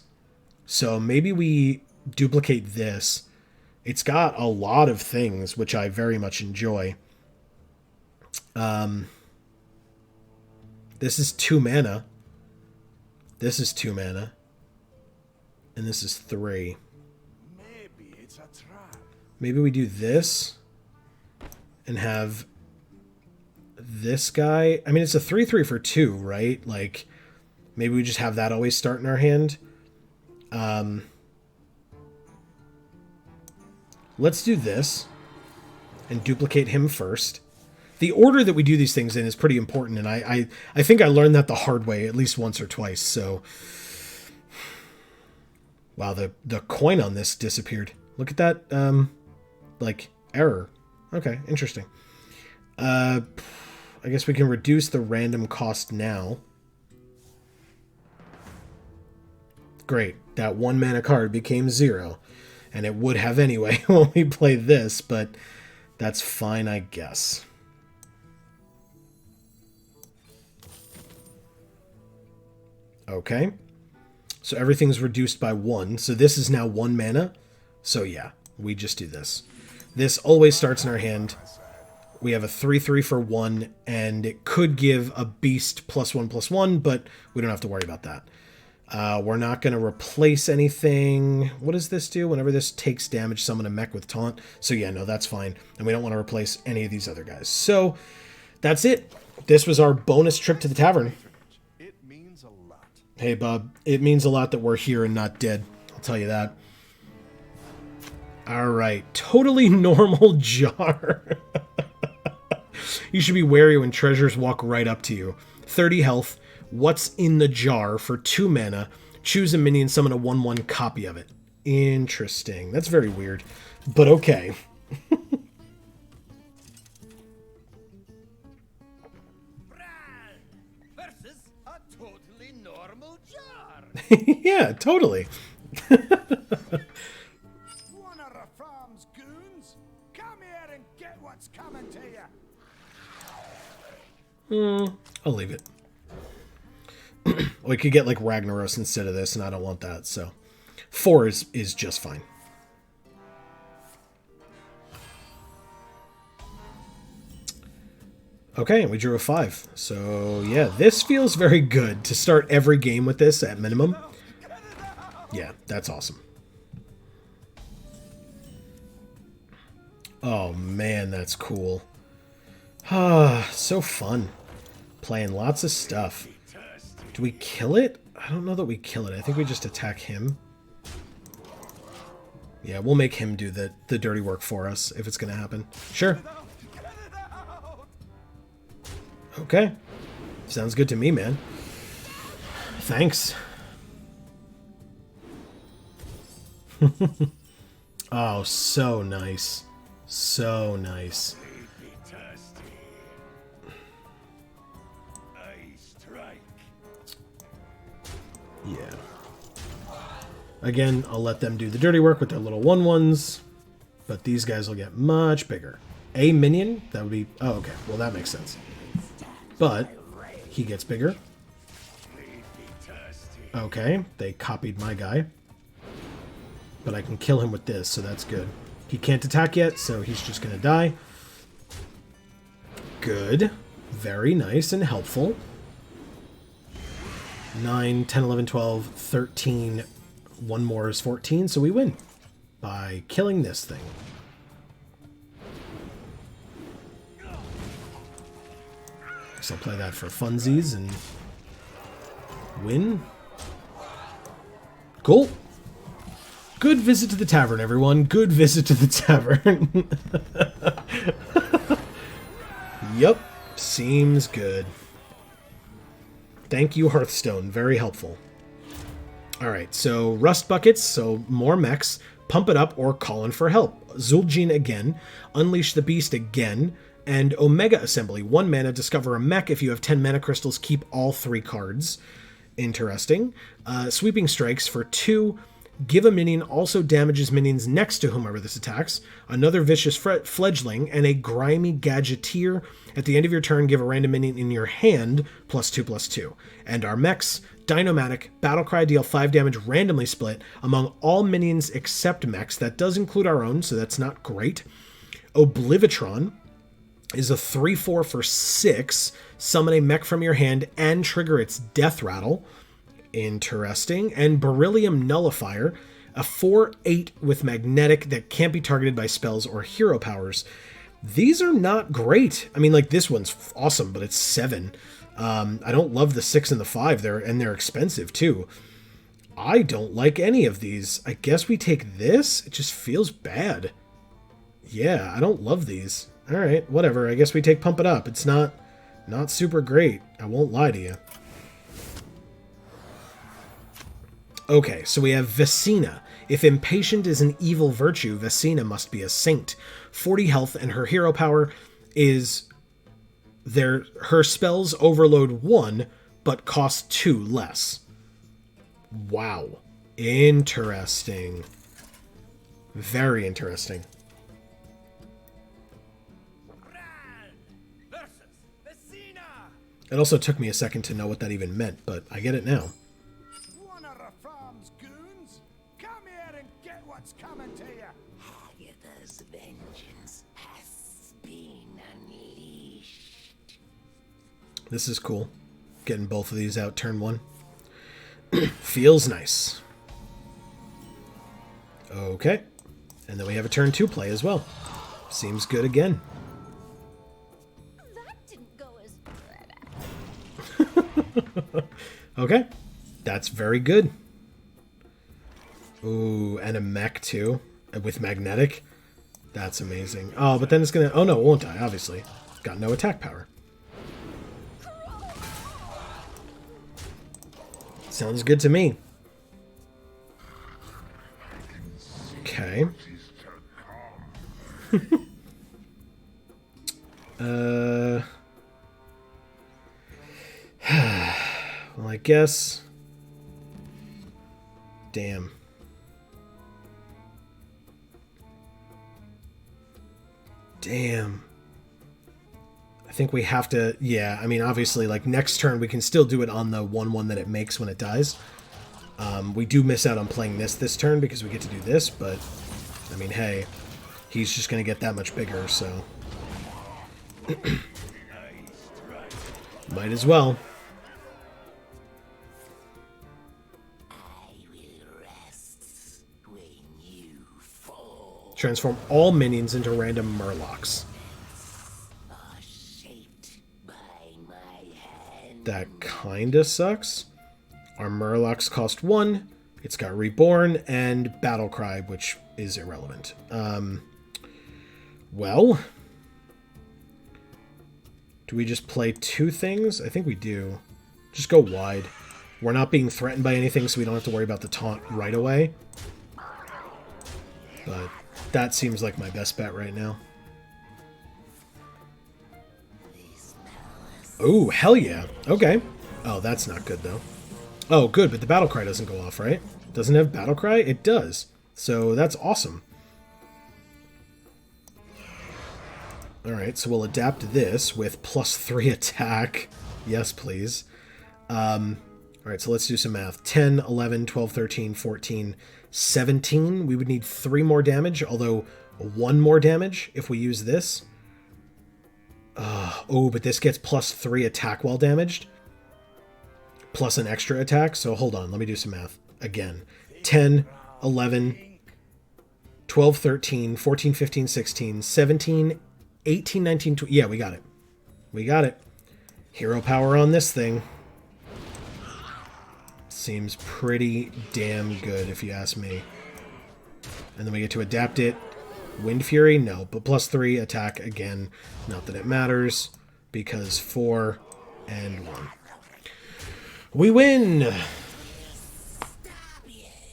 So maybe we duplicate this. It's got a lot of things, which I very much enjoy. This is 2 mana. This is 2 mana. And this is 3. Maybe it's a trap. Maybe we do this and have this guy. I mean, it's a 3/3 for 2, right? Like, maybe we just have that always start in our hand. Let's do this and duplicate him first. The order that we do these things in is pretty important, and I think I learned that the hard way at least once or twice, so... Wow, the coin on this disappeared. Look at that, like, error. Okay, interesting. I guess we can reduce the random cost now. Great, that 1 mana card became 0. And it would have anyway when we play this, but that's fine, I guess. Okay. So everything's reduced by 1. So this is now 1 mana. So yeah, we just do this. This always starts in our hand. We have a 3/3 for 1, and it could give a beast +1/+1, but we don't have to worry about that. We're not going to replace anything. What does this do? Whenever this takes damage, summon a mech with taunt. So yeah, no, that's fine. And we don't want to replace any of these other guys. So that's it. This was our bonus trip to the tavern. It means a lot. Hey, Bob, it means a lot that we're here and not dead. I'll tell you that. All right, totally normal jar. You should be wary when treasures walk right up to you. 30 health. What's in the jar for 2 mana? Choose a minion, summon a 1/1 copy of it. Interesting. That's very weird, but okay. Versus a totally normal jar. Yeah, totally. One of the farm's goons? Come here and get what's coming to you. I'll leave it. We could get like Ragnaros instead of this, and I don't want that, so 4 is just fine. Okay, we drew a 5. So yeah, this feels very good to start every game with this at minimum. Yeah, that's awesome. Oh man, that's cool. Ah, so fun. Playing lots of stuff. Do we kill it? I don't know that we kill it. I think we just attack him. Yeah, we'll make him do the dirty work for us if it's going to happen. Sure. Okay. Sounds good to me, man. Thanks. Oh, so nice. So nice. Yeah. Again, I'll let them do the dirty work with their little 1/1s, but these guys will get much bigger. A minion? That would be... Oh, okay. Well, that makes sense. But he gets bigger. Okay, they copied my guy. But I can kill him with this, so that's good. He can't attack yet, so he's just going to die. Good. Very nice and helpful. 9, 10, 11, 12, 13. One more is 14, so we win by killing this thing. Guess I'll play that for funsies and win. Cool. Good visit to the tavern, everyone. Good visit to the tavern. Yup. Seems good. Thank you, Hearthstone. Very helpful. Alright, so Rust Buckets, so more mechs. Pump It Up or Call in for Help. Zul'jin again. Unleash the Beast again. And Omega Assembly. 1 mana, discover a mech. If you have 10 mana crystals, keep all 3 cards. Interesting. Sweeping Strikes for 2. Give a minion also damages minions next to whomever this attacks. Another Vicious Fledgling and a Grimy Gadgeteer. At the end of your turn, give a random minion in your hand +2/+2. And our mechs, Dinomatic, Battlecry, deal 5 damage randomly split among all minions except mechs. That does include our own, so that's not great. Oblivitron is a 3/4 for 6. Summon a mech from your hand and trigger its death rattle. Interesting. And Beryllium Nullifier, a 4/8 with magnetic that can't be targeted by spells or hero powers. These are not great. I mean, like, this one's awesome, but it's 7. I don't love the 6 and the 5 there, and they're expensive too. I don't like any of these. I guess we take this. It just feels bad. Yeah, I don't love these. All right, whatever. I guess we take Pump It Up. It's not super great. I won't lie to you. Okay, so we have Vecina. If impatient is an evil virtue, Vecina must be a saint. 40 health, and her hero power is her spells overload 1, but cost 2 less. Wow. Interesting. Very interesting. It also took me a second to know what that even meant, but I get it now. This is cool. Getting both of these out turn 1. Feels nice. Okay. And then we have a turn 2 play as well. Seems good again. That didn't go as... Okay. That's very good. Ooh, and a mech too. With magnetic. That's amazing. Oh, but then it's gonna... Oh no, it won't die, obviously. Got no attack power. Sounds good to me. Okay. Well, I guess... Damn. Damn. I think we have to... Yeah, I mean, obviously, like, next turn we can still do it on the 1/1 that it makes when it dies. We do miss out on playing this turn because we get to do this, but... I mean, hey. He's just going to get that much bigger, so... Might as well. Transform all minions into random murlocs. That kinda sucks. Our murlocs cost 1. It's got Reborn and Battle Cry, which is irrelevant. Well... Do we just play 2 things? I think we do. Just go wide. We're not being threatened by anything, so we don't have to worry about the taunt right away. But that seems like my best bet right now. Oh, hell yeah. Okay. Oh, that's not good, though. Oh, good, but the battle cry doesn't go off, right? Doesn't it have battle cry? It does. So that's awesome. Alright, so we'll adapt this with +3 attack. Yes, please. Alright, so let's do some math. 10, 11, 12, 13, 14, 17. We would need 3 more damage, although 1 more damage if we use this. Oh, but this gets +3 attack while damaged. Plus an extra attack. So hold on, let me do some math. Again. 10, 11, 12, 13, 14, 15, 16, 17, 18, 19, 20. Yeah, we got it. We got it. Hero power on this thing. Seems pretty damn good, if you ask me. And then we get to adapt it. Wind Fury? No, but +3 attack again. Not that it matters, because 4 and 1. We win!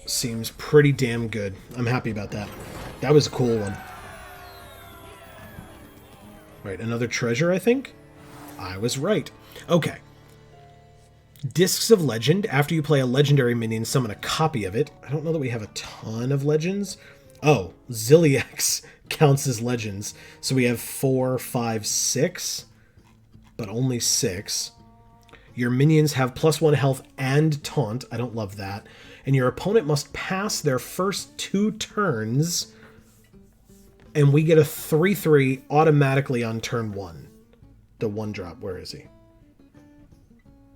Seems pretty damn good. I'm happy about that. That was a cool one. Right, another treasure, I think? I was right. Okay. Discs of Legend. After you play a legendary minion, summon a copy of it. I don't know that we have a ton of legends. Oh, Zilliax counts as legends. So we have 4, 5, 6, but only 6. Your minions have +1 health and taunt. I don't love that. And your opponent must pass their first 2 turns, and we get a 3/3 automatically on turn 1. The 1-drop. Where is he?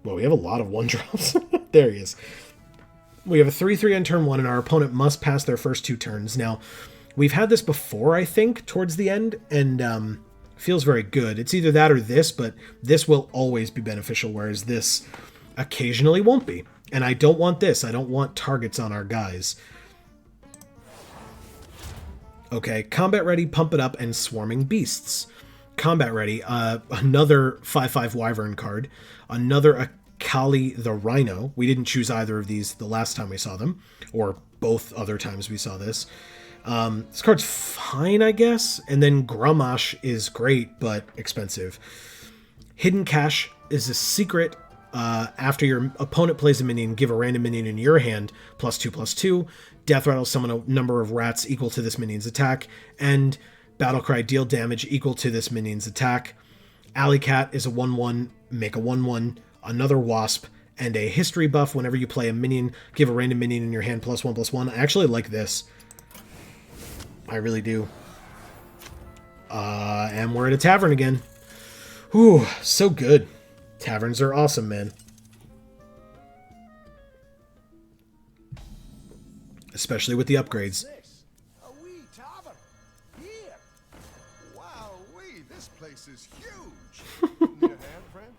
Well, we have a lot of 1-drops. There he is. We have a 3/3 on turn 1, and our opponent must pass their first 2 turns. Now, we've had this before, I think, towards the end, and feels very good. It's either that or this, but this will always be beneficial, whereas this occasionally won't be. And I don't want this. I don't want targets on our guys. Okay, Combat Ready, Pump It Up, and Swarming Beasts. Combat Ready, another 5/5 Wyvern card. Another Akali the Rhino. We didn't choose either of these the last time we saw them, or both other times we saw this. This card's fine, I guess. And then Grommash is great, but expensive. Hidden Cache is a secret. After your opponent plays a minion, give a random minion in your hand +2/+2. Death Rattle, summon a number of rats equal to this minion's attack. And Battle Cry, deal damage equal to this minion's attack. Alley Cat is a 1/1, make a 1/1, another Wasp, and a history buff. Whenever you play a minion, give a random minion in your hand +1/+1. I actually like this. I really do. And we're at a tavern again. Whew, so good. Taverns are awesome, man. Especially with the upgrades. This? A wee tavern. Here. Wow, this place is huge. Need a hand, friend?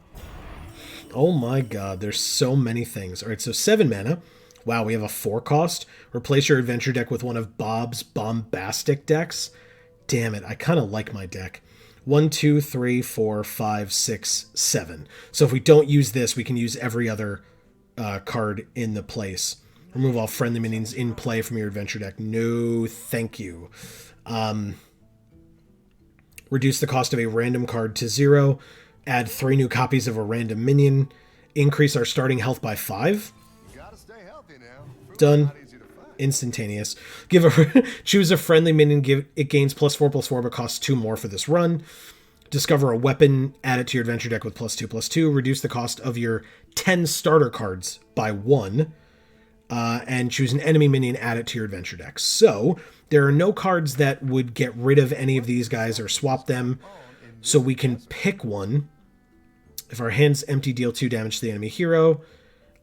Oh my god, there's so many things. Alright, so 7 mana. Wow, we have a 4 cost. Replace your adventure deck with one of Bob's bombastic decks. Damn it, I kind of like my deck. 1, 2, 3, 4, 5, 6, 7. So if we don't use this, we can use every other card in the place. Remove all friendly minions in play from your adventure deck. No, thank you. Reduce the cost of a random card to 0. Add 3 new copies of a random minion. Increase our starting health by 5. You gotta stay healthy now. Fruit's Done. not easy to find. Instantaneous. Choose a friendly minion. It gains +4/+4, but costs 2 more for this run. Discover a weapon. Add it to your adventure deck with +2/+2. Reduce the cost of your 10 starter cards by 1. And choose an enemy minion. Add it to your adventure deck. So there are no cards that would get rid of any of these guys or swap them. So we can pick one. If our hand's empty, deal 2 damage to the enemy hero.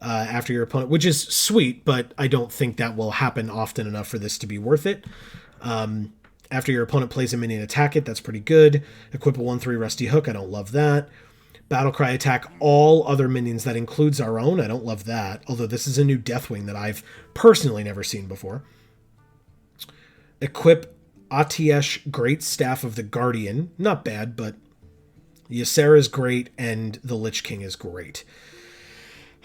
After your opponent, which is sweet, but I don't think that will happen often enough for this to be worth it. After your opponent plays a minion, attack it. That's pretty good. Equip a 1/3 Rusty Hook. I don't love that. Battlecry, attack all other minions. That includes our own. I don't love that. Although this is a new Deathwing that I've personally never seen before. Equip Atiesh, Great Staff of the Guardian. Not bad, but Ysera is great, and the Lich King is great.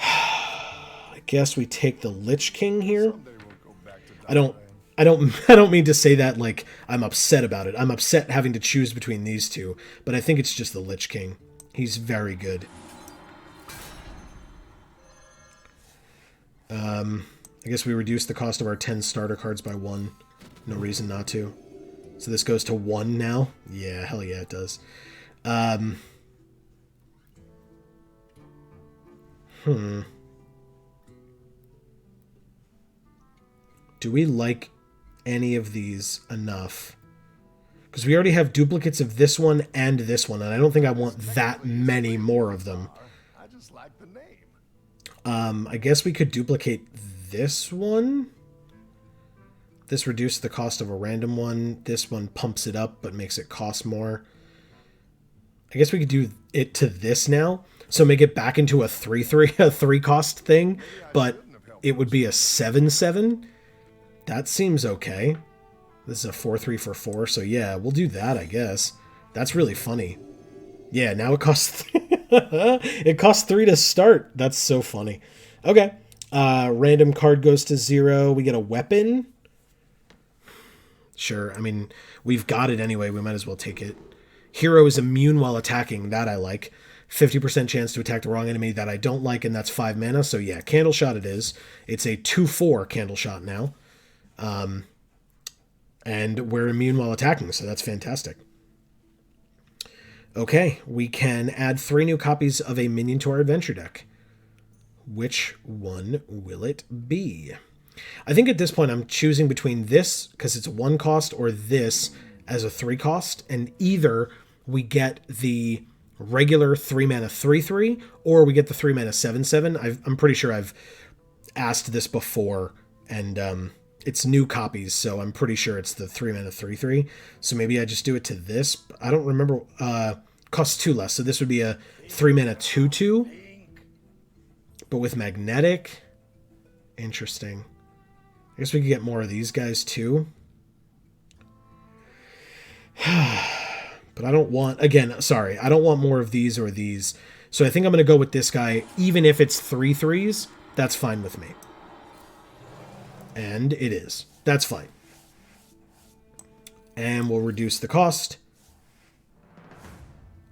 I guess we take the Lich King here. Someday we'll go back to I don't mean to say that like I'm upset about it. I'm upset having to choose between these two, but I think it's just the Lich King. He's very good. I guess we reduce the cost of our 10 starter cards by 1. No reason not to. So this goes to 1 now? Yeah, hell yeah, it does. Do we like any of these enough? Because we already have duplicates of this one and this one, and I don't think I want that many more of them. I just like the name. I guess we could duplicate this one. This reduces the cost of a random one. This one pumps it up, but makes it cost more. I guess we could do it to this now. So make it back into a 3/3, a 3 cost thing, but it would be a 7/7. That seems okay. This is a 4/3 for 4, so yeah, we'll do that, I guess. That's really funny. Yeah, now it costs it costs 3 to start. That's so funny. Okay. Random card goes to 0. We get a weapon. Sure. I mean, we've got it anyway. We might as well take it. Hero is immune while attacking. That I like. 50% chance to attack the wrong enemy. That I don't like, and that's 5 mana. So yeah, Candle Shot it is. It's a 2/4 Candle Shot now. And we're immune while attacking, so that's fantastic. Okay, we can add 3 new copies of a minion to our adventure deck. Which one will it be? I think at this point I'm choosing between this, because it's a 1 cost, or this as a 3 cost, and either we get the regular 3 mana 3/3, or we get the 3 mana 7/7. I'm pretty sure I've asked this before, and it's new copies, so I'm pretty sure it's the 3 mana 3/3. So maybe I just do it to this. I don't remember. Costs 2 less, so this would be a 3 mana 2/2, but with magnetic. Interesting. I guess we could get more of these guys too. But I don't want, again, sorry, I don't want more of these or these. So I think I'm going to go with this guy, even if it's 3/3s. That's fine with me. And it is. That's fine. And we'll reduce the cost.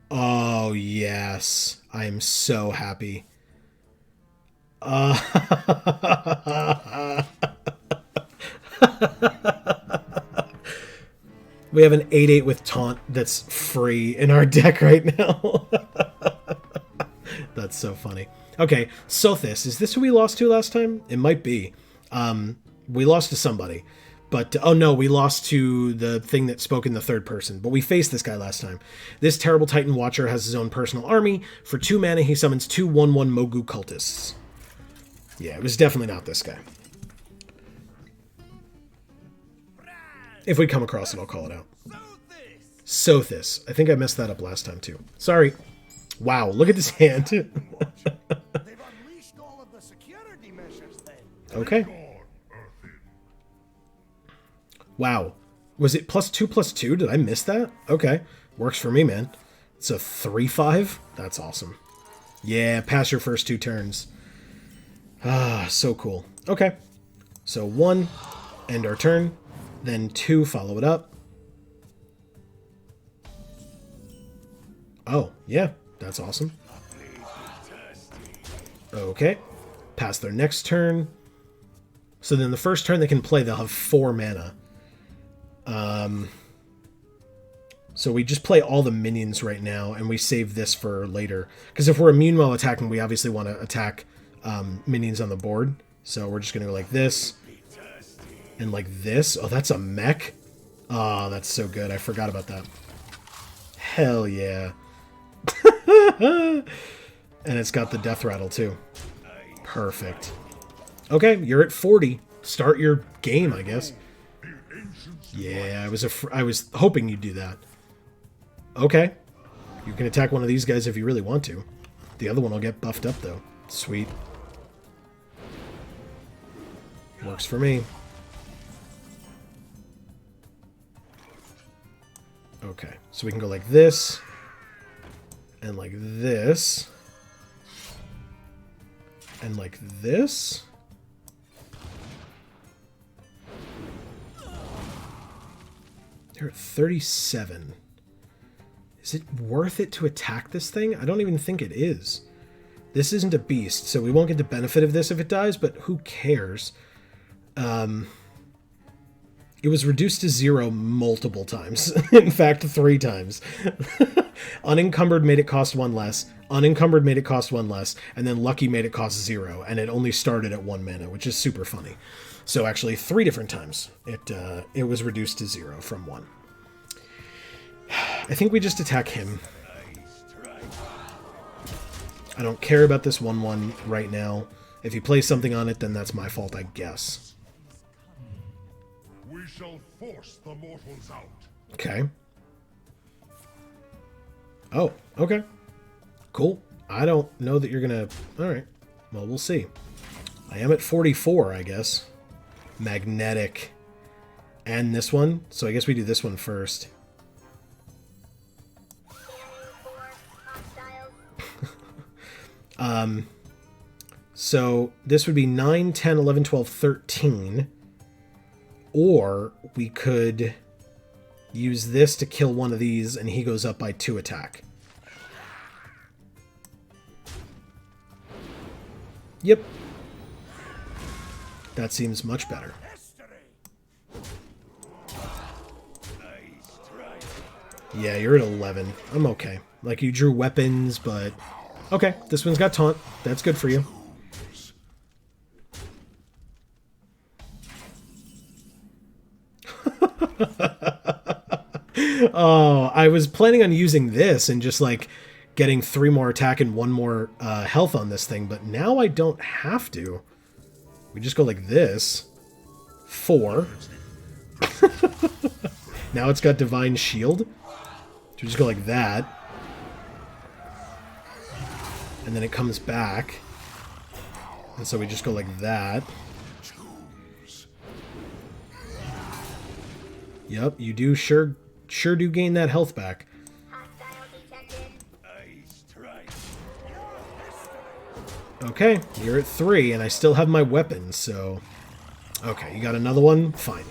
Oh, yes. I am so happy. We have an 8/8 with Taunt that's free in our deck right now. That's so funny. Okay, Sothis. Is this who we lost to last time? It might be. We lost to somebody. But, oh no, we lost to the thing that spoke in the third person. But we faced this guy last time. This terrible Titan Watcher has his own personal army. For 2 mana, he summons 2 1/1 Mogu Cultists. Yeah, it was definitely not this guy. If we come across it, I'll call it out. Sothis. I think I messed that up last time, too. Sorry. Wow, look at this hand. They've unleashed all of the security measures then. Okay. Wow. Was it +2/+2? Did I miss that? Okay. Works for me, man. It's a 3/5? That's awesome. Yeah, pass your first 2 turns. Ah, so cool. Okay. So 1, end our turn. Then 2, follow it up. Oh, yeah. That's awesome. Okay. Pass their next turn. So then the first turn they can play, they'll have 4 mana. So we just play all the minions right now, and we save this for later. Because if we're immune while attacking, we obviously want to attack minions on the board. So we're just going to go like this. And like this. Oh, that's a mech? Oh, that's so good. I forgot about that. Hell yeah. And it's got the death rattle, too. Perfect. Okay, you're at 40. Start your game, I guess. Yeah, I was hoping you'd do that. Okay. You can attack one of these guys if you really want to. The other one will get buffed up, though. Sweet. Works for me. Okay, so we can go like this. And like this. And like this. They're at 37. Is it worth it to attack this thing? I don't even think it is. This isn't a beast, so we won't get the benefit of this if it dies, but who cares? It was reduced to 0 multiple times. In fact, 3 times. Unencumbered made it cost 1 less. Unencumbered made it cost 1 less. And then Lucky made it cost 0. And it only started at 1 mana, which is super funny. So actually 3 different times it was reduced to 0 from 1. I think we just attack him. I don't care about this 1/1 right now. If he plays something on it, then that's my fault, I guess. We shall force the mortals out. Okay. Oh, okay. Cool. I don't know that you're gonna... Alright. Well, we'll see. I am at 44, I guess. Magnetic. And this one. So I guess we do this one first. So this would be 9, 10, 11, 12, 13. Or we could use this to kill one of these and he goes up by 2 attack. Yep. That seems much better. Yeah, you're at 11. I'm okay. Like, you drew weapons, but... Okay, this one's got taunt. That's good for you. Oh, I was planning on using this and just, like, getting 3 more attack and 1 more health on this thing, but now I don't have to. We just go like this. 4. Now it's got Divine Shield. So we just go like that. And then it comes back. And so we just go like that. Yep, you do sure do gain that health back. Okay, you're at 3, and I still have my weapons, so... Okay, you got another one? Fine.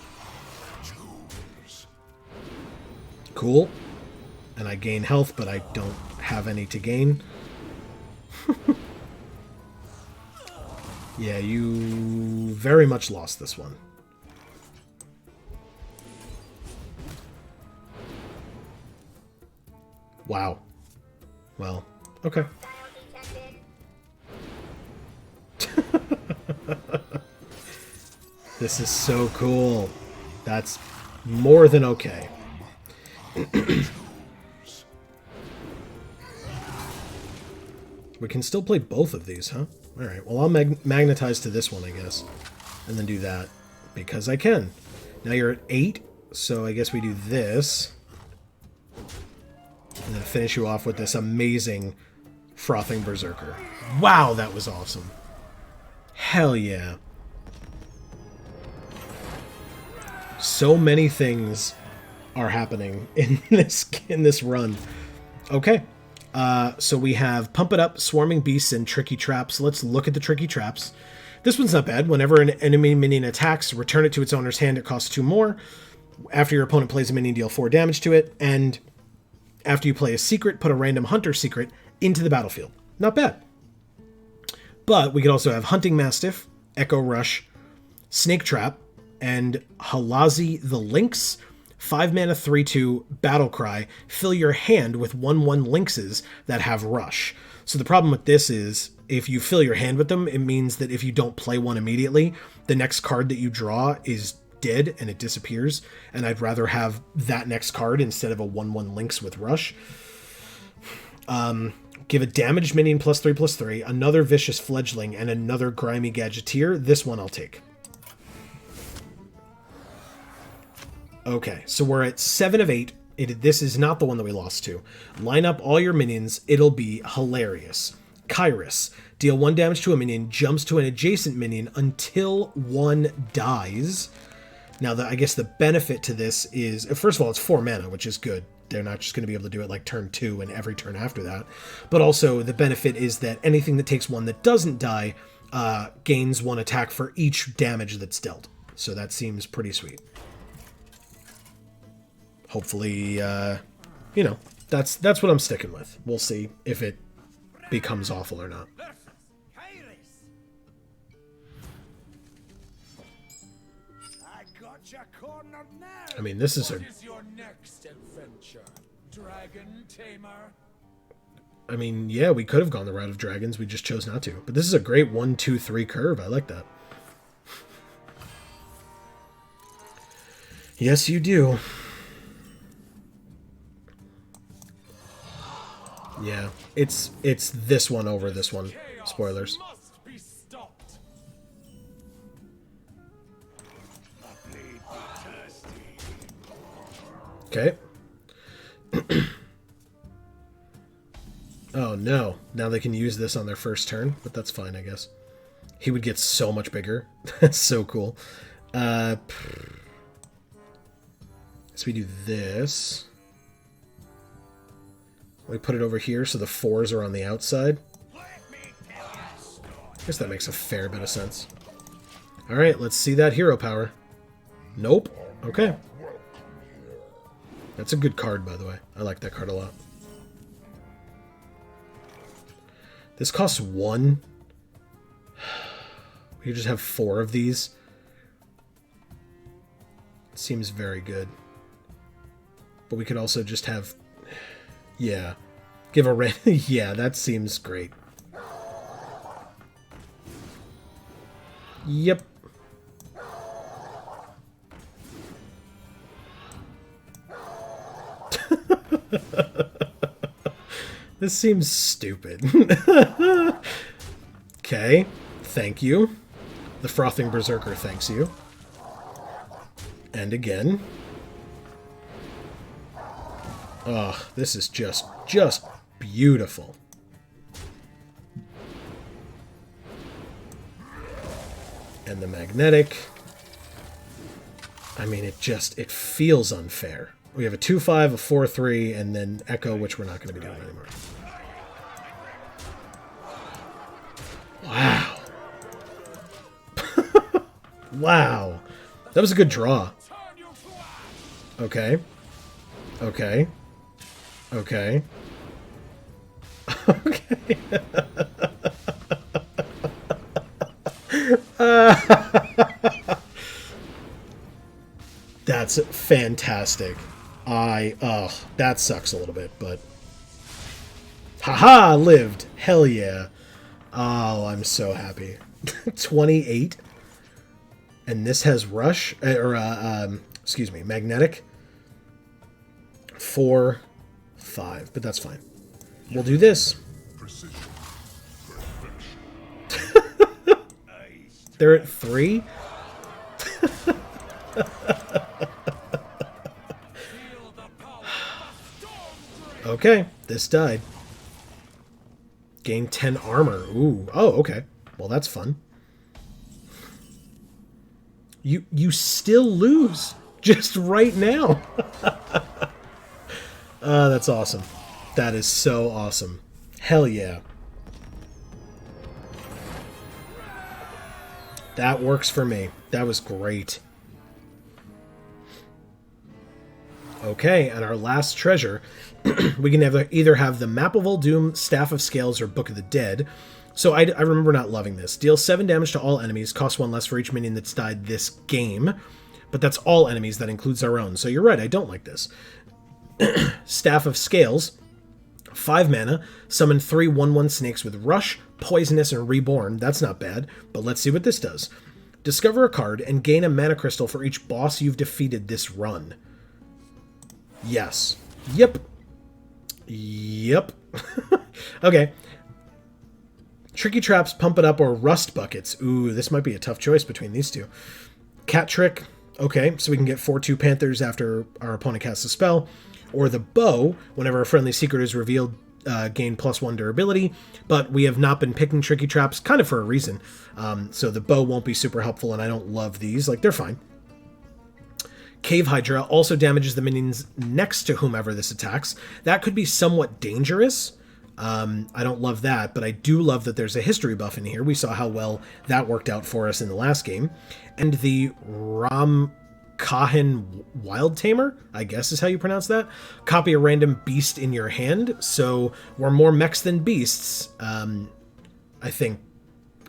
Cool. And I gain health, but I don't have any to gain. Yeah, you very much lost this one. Wow. Well, okay. This is so cool. That's more than okay. We can still play both of these, huh? Alright, well, I'll magnetize to this one, I guess. And then do that. Because I can. Now you're at 8, so I guess we do this. And then finish you off with this amazing Frothing Berserker. Wow, that was awesome. Hell yeah. So many things are happening in this run. Okay. So we have Pump It Up, Swarming Beasts, and Tricky Traps. Let's look at the Tricky Traps. This one's not bad. Whenever an enemy minion attacks, return it to its owner's hand. It costs 2 more. After your opponent plays a minion, deal 4 damage to it. And after you play a secret, put a random hunter secret into the battlefield. Not bad. But we could also have Hunting Mastiff, Echo Rush, Snake Trap, and Halazi the Lynx. 5 mana 3/2 Battle Cry. Fill your hand with 1/1 Lynxes that have Rush. So the problem with this is, if you fill your hand with them, it means that if you don't play one immediately, the next card that you draw is dead and it disappears. And I'd rather have that next card instead of a 1/1 Lynx with Rush. Give a damaged minion +3/+3, another Vicious Fledgling, and another Grimy Gadgeteer. This one I'll take. Okay, so we're at 7 of 8. This is not the one that we lost to. Line up all your minions. It'll be hilarious. Kyrus. Deal 1 damage to a minion, jumps to an adjacent minion until one dies. Now, I guess the benefit to this is, first of all, it's 4 mana, which is good. They're not just going to be able to do it like turn 2 and every turn after that. But also, the benefit is that anything that takes 1 that doesn't die gains 1 attack for each damage that's dealt. So that seems pretty sweet. Hopefully, you know, that's what I'm sticking with. We'll see if it becomes awful or not. I mean, this is a... your next adventure, Dragon Tamer? I mean, yeah, we could have gone the route of dragons. We just chose not to. But this is a great 1, 2, 3 curve. I like that. Yes, you do. Yeah, it's this one over this one. Spoilers. Okay. Oh no, now they can use this on their first turn, but that's fine, I guess. He would get so much bigger. That's so cool. So we do this. We put it over here so the 4s are on the outside. I guess that makes a fair bit of sense. Alright, let's see that hero power. Nope. Okay. That's a good card, by the way. I like that card a lot. This costs 1. We could just have 4 of these. It seems very good. But we could also just have... Yeah. Give a red... Yeah, that seems great. Yep. This seems stupid. Okay. Thank you. The Frothing Berserker thanks you. And again. Oh, this is just beautiful. And the magnetic. I mean, it feels unfair. We have a 2/5, a 4/3, and then Echo, which we're not going to be doing anymore. Wow. Wow. That was a good draw. Okay. Okay. Okay. Okay. That's fantastic. That sucks a little bit, but... Haha! Lived! Hell yeah. Oh, I'm so happy. 28? And this has Rush? Excuse me, magnetic. 4, 5, but that's fine. We'll do this. They're at 3. Okay, this died. Gain 10 armor. Ooh. Oh, okay. Well, that's fun. You still lose just right now. That's awesome. That is so awesome. Hell yeah. That works for me. That was great. Okay, and our last treasure, we can either have the Map of Uldum, Staff of Scales, or Book of the Dead. So I remember not loving this. Deal 7 damage to all enemies, costs 1 less for each minion that's died this game. But that's all enemies, that includes our own. So you're right, I don't like this. Staff of Scales, 5 mana, summon 3 1/1 snakes with Rush, Poisonous, and Reborn. That's not bad, but let's see what this does. Discover a card and gain a mana crystal for each boss you've defeated this run. Yes. Yep. Yep. Okay. Tricky Traps, Pump It Up, or Rust Buckets. Ooh, this might be a tough choice between these two. Cat Trick. Okay, so we can get 4/2 Panthers after our opponent casts a spell. Or the Bow, whenever a friendly secret is revealed, gain +1 durability. But we have not been picking Tricky Traps, kind of for a reason. So the Bow won't be super helpful, and I don't love these. Like, they're fine. Cave Hydra also damages the minions next to whomever this attacks. That could be somewhat dangerous. I don't love that, but I do love that there's a history buff in here. We saw how well that worked out for us in the last game. And the Kahin Wild Tamer, I guess is how you pronounce that. Copy a random beast in your hand, so we're more mechs than beasts. I think,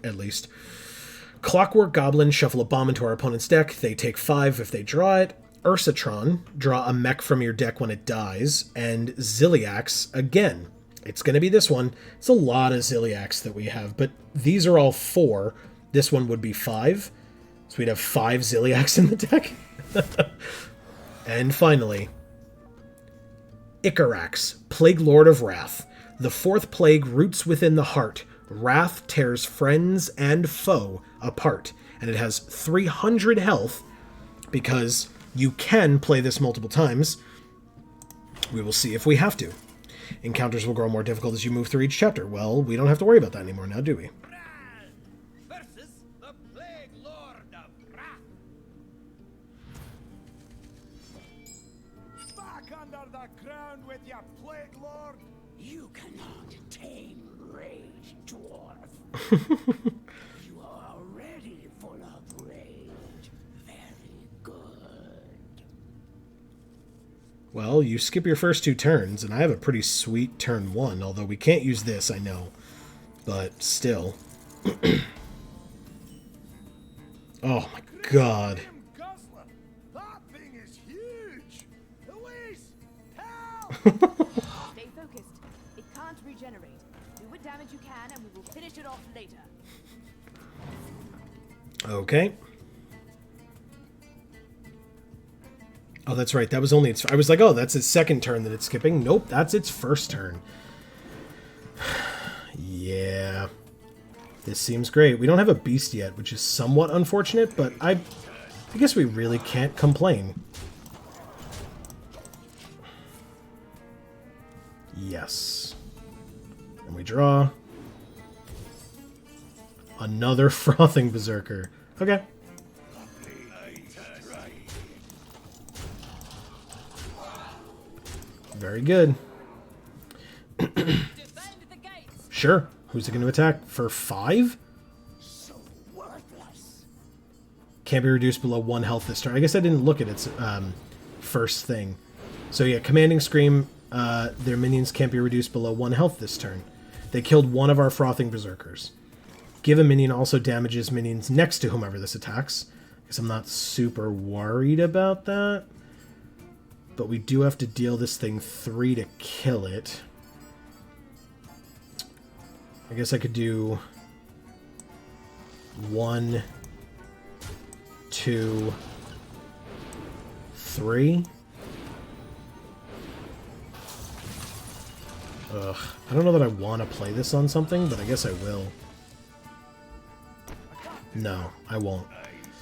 at least. Clockwork Goblin, shuffle a bomb into our opponent's deck. They take 5 if they draw it. Ursatron, draw a mech from your deck when it dies. And Ziliax, again. It's going to be this one. It's a lot of Ziliax that we have, but these are all 4. This one would be 5. So we'd have 5 Ziliax in the deck. And finally, Icarax, Plague Lord of Wrath. The 4th plague roots within the heart. Wrath tears friends and foe apart. And it has 300 health because you can play this multiple times. We will see if we have to. Encounters will grow more difficult as you move through each chapter. Well, we don't have to worry about that anymore now, do we? Versus the Plague Lord of Wrath. Back under the ground with your Plague Lord. You cannot tame rage, dwarf. You are already full of rage. Very good. Well, you skip your first 2 turns, and I have a pretty sweet turn 1, although we can't use this, I know. But still. Oh my god. Guzzler, that thing is huge. Elise, help! Stay focused. It can't regenerate. Do what damage you can, and we will finish it off later. Okay. Oh, that's right. That was only its... I was like, oh, that's its second turn that it's skipping. Nope, that's its first turn. Yeah. This seems great. We don't have a beast yet, which is somewhat unfortunate, but I guess we really can't complain. Yes. And we draw. Another Frothing Berserker. Okay. Very good. Defend the gates. Sure. Who's it going to attack? For 5? So worthless. Can't be reduced below 1 health this turn. I guess I didn't look at its first thing. So yeah, Commanding Scream, their minions can't be reduced below 1 health this turn. They killed one of our Frothing Berserkers. Give a minion also damages minions next to whomever this attacks. I guess I'm not super worried about that. But we do have to deal this thing 3 to kill it. I guess I could do 1, 2, 3. Ugh. I don't know that I want to play this on something, but I guess I will. No, I won't.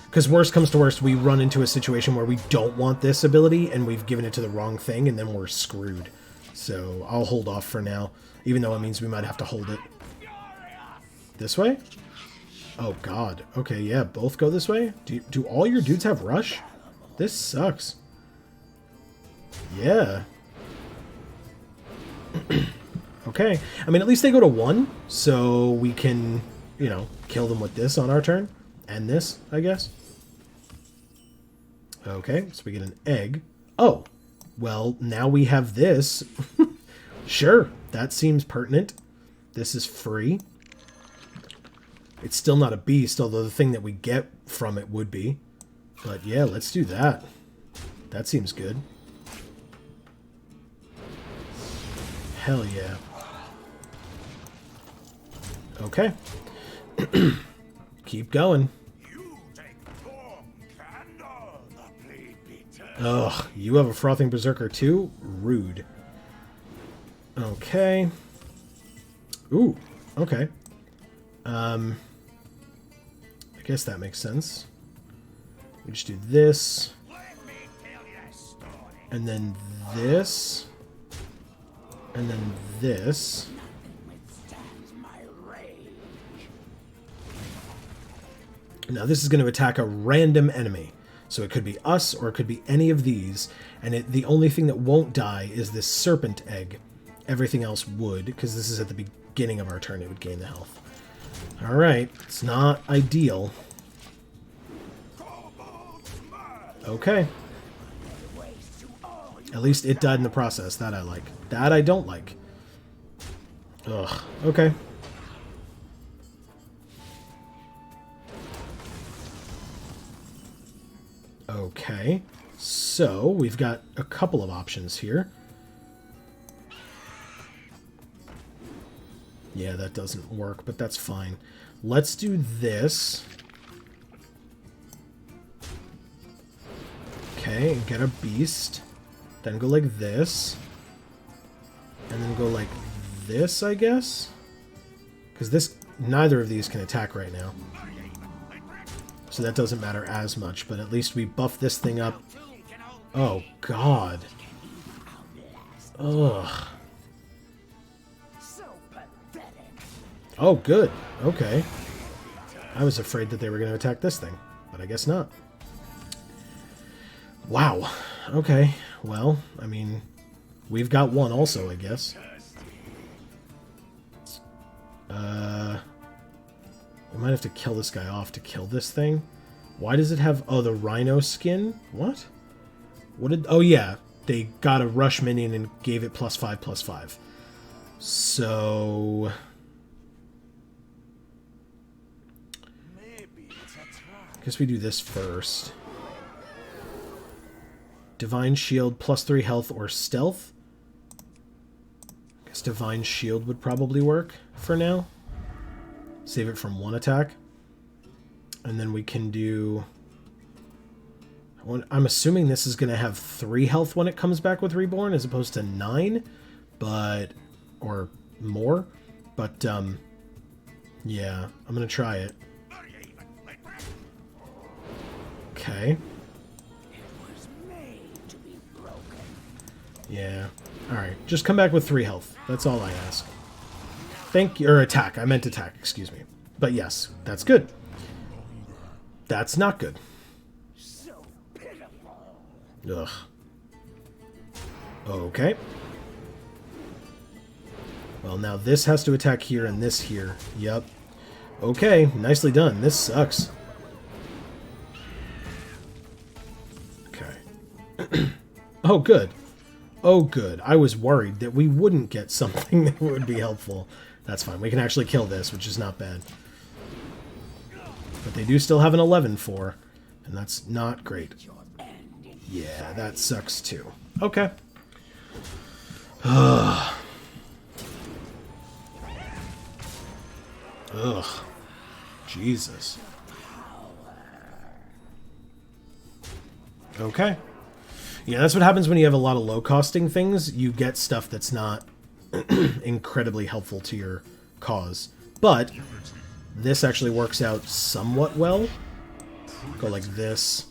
Because worst comes to worst, we run into a situation where we don't want this ability, and we've given it to the wrong thing, and then we're screwed. So I'll hold off for now, even though it means we might have to hold it. This way? Oh god. Okay, yeah, both go this way? Do all your dudes have rush? This sucks. Yeah. Okay. I mean, at least they go to 1, so we can, you know, kill them with this on our turn. And this, I guess. Okay, so we get an egg. Oh, well, now we have this. Sure, that seems pertinent. This is free. It's still not a beast, although the thing that we get from it would be. But yeah, let's do that. That seems good. Hell yeah. Okay. Keep going. Ugh, you have a Frothing Berserker too? Rude. Okay. Ooh, okay. I guess that makes sense. We just do this. And then this. And then this. Now this is going to attack a random enemy. So it could be us, or it could be any of these, and the only thing that won't die is this serpent egg. Everything else would, because this is at the beginning of our turn, it would gain the health. Alright, it's not ideal. Okay. At least it died in the process, that I like. That I don't like. Ugh, okay. Okay, so we've got a couple of options here. Yeah, that doesn't work, but that's fine. Let's do this. Okay, and get a beast. Then go like this. And then go like this, I guess? Because this, neither of these can attack right now. So that doesn't matter as much, but at least we buff this thing up. Oh, God. Ugh. Oh, good. Okay. I was afraid that they were going to attack this thing, but I guess not. Wow. Okay. Well, I mean, we've got one also, I guess. We might have to kill this guy off to kill this thing. Why does it have... Oh, the rhino skin? What? What did... Oh, yeah. They got a rush minion and gave it +5/+5. So... Guess we do this first. Divine Shield, +3 health or stealth. Guess Divine Shield would probably work for now. Save it from 1 attack. And then we can do... I'm assuming this is going to have 3 health when it comes back with Reborn, as opposed to 9, but... or more. But, yeah, I'm going to try it. Okay. Yeah. Alright, just come back with 3 health. That's all I ask. Thank you. Or attack. I meant attack, excuse me. But yes, that's good. That's not good. Ugh. Okay. Well, now this has to attack here and this here. Yep. Okay, nicely done. This sucks. Okay. Oh, good. Oh, good. I was worried that we wouldn't get something that would be helpful. That's fine. We can actually kill this, which is not bad. But they do still have an 11-4, and that's not great. Yeah, that sucks too. Okay. Ugh. Ugh. Jesus. Okay. Yeah, that's what happens when you have a lot of low-costing things. You get stuff that's not incredibly helpful to your cause. But this actually works out somewhat well. Go like this,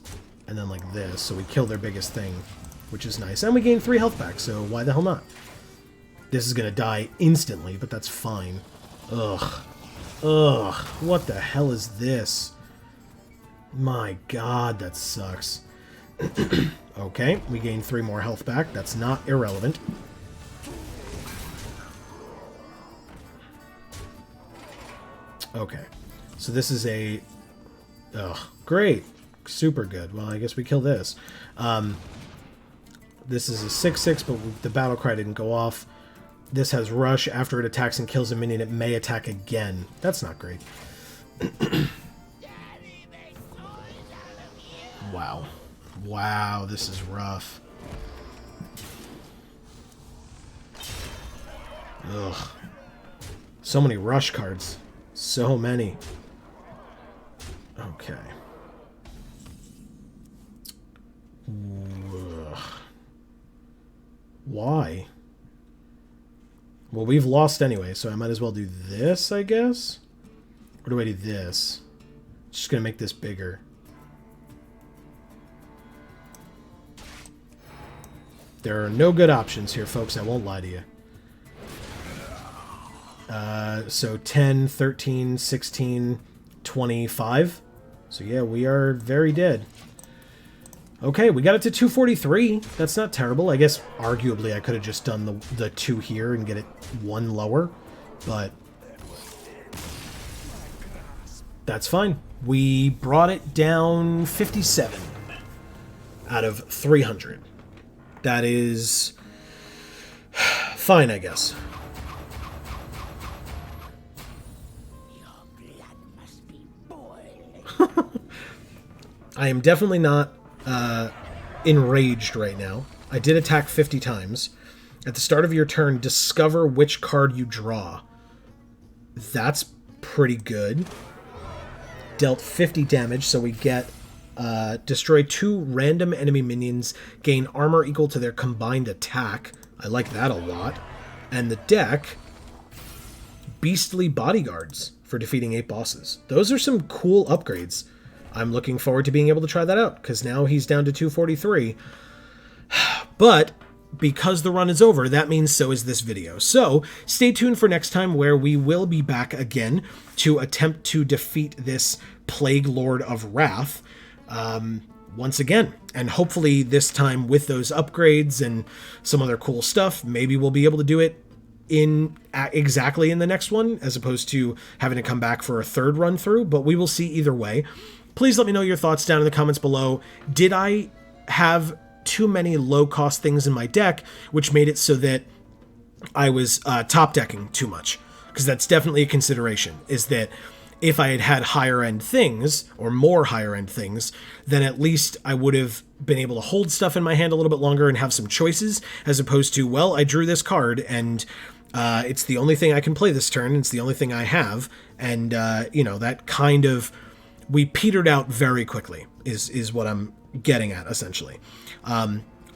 and then like this, so we kill their biggest thing, which is nice. And we gain 3 health back, so why the hell not? This is gonna die instantly, but that's fine. Ugh. Ugh. What the hell is this? My god, that sucks. Okay, we gain 3 more health back. That's not irrelevant. Okay. So this is a... Ugh. Great. Super good. Well, I guess we kill this. This is a 6/6, but the battle cry didn't go off. This has rush. After it attacks and kills a minion, it may attack again. That's not great. Wow. Wow, this is rough. Ugh. So many rush cards. So many. Okay. Ugh. Why? Well, we've lost anyway, so I might as well do this, I guess? Or do I do this? Just gonna make this bigger. There are no good options here, folks. I won't lie to you. So 10, 13, 16, 25. So yeah, we are very dead. Okay, we got it to 243. That's not terrible. I guess, arguably, I could have just done the 2 here and get it 1 lower. But that's fine. We brought it down 57 out of 300. That is fine, I guess. Your blood must be boiling. I am definitely not enraged right now. I did attack 50 times. At the start of your turn, discover which card you draw. That's pretty good. Dealt 50 damage, so we get destroy 2 random enemy minions, gain armor equal to their combined attack. I like that a lot. And the deck, beastly bodyguards for defeating 8 bosses. Those are some cool upgrades. I'm looking forward to being able to try that out, because now he's down to 243. But because the run is over, that means so is this video. So stay tuned for next time, where we will be back again to attempt to defeat this Plague Lord of Wrath once again. And hopefully this time with those upgrades and some other cool stuff, maybe we'll be able to do it exactly in the next one, as opposed to having to come back for a 3rd run through. But we will see either way. Please let me know your thoughts down in the comments below. Did I have too many low-cost things in my deck, which made it so that I was top-decking too much? Because that's definitely a consideration, is that if I had had higher-end things, or more higher-end things, then at least I would have been able to hold stuff in my hand a little bit longer and have some choices, as opposed to, well, I drew this card, and it's the only thing I can play this turn, it's the only thing I have, and, you know, that kind of... We petered out very quickly, is what I'm getting at, essentially.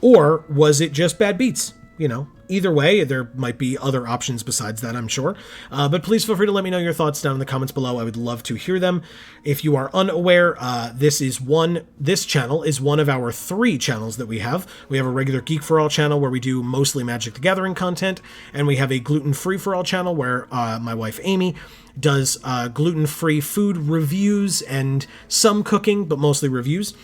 Or was it just bad beats? You know, either way, there might be other options besides that, I'm sure. But please feel free to let me know your thoughts down in the comments below. I would love to hear them. If you are unaware, this channel is one of our 3 channels that we have. We have a regular Geek for All channel where we do mostly Magic the Gathering content, and we have a Gluten Free for All channel where my wife Amy does gluten-free food reviews and some cooking, but mostly reviews.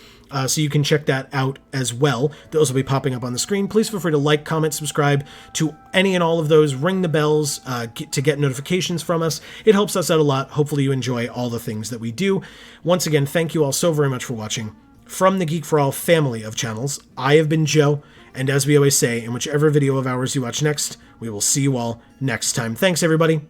So you can check that out as well. Those will be popping up on the screen. Please feel free to like, comment, subscribe to any and all of those. Ring the bells to get notifications from us. It helps us out a lot. Hopefully you enjoy all the things that we do. Once again, thank you all so very much for watching. From the Geek for All family of channels, I have been Joe, and as we always say, in whichever video of ours you watch next, we will see you all next time. Thanks, everybody.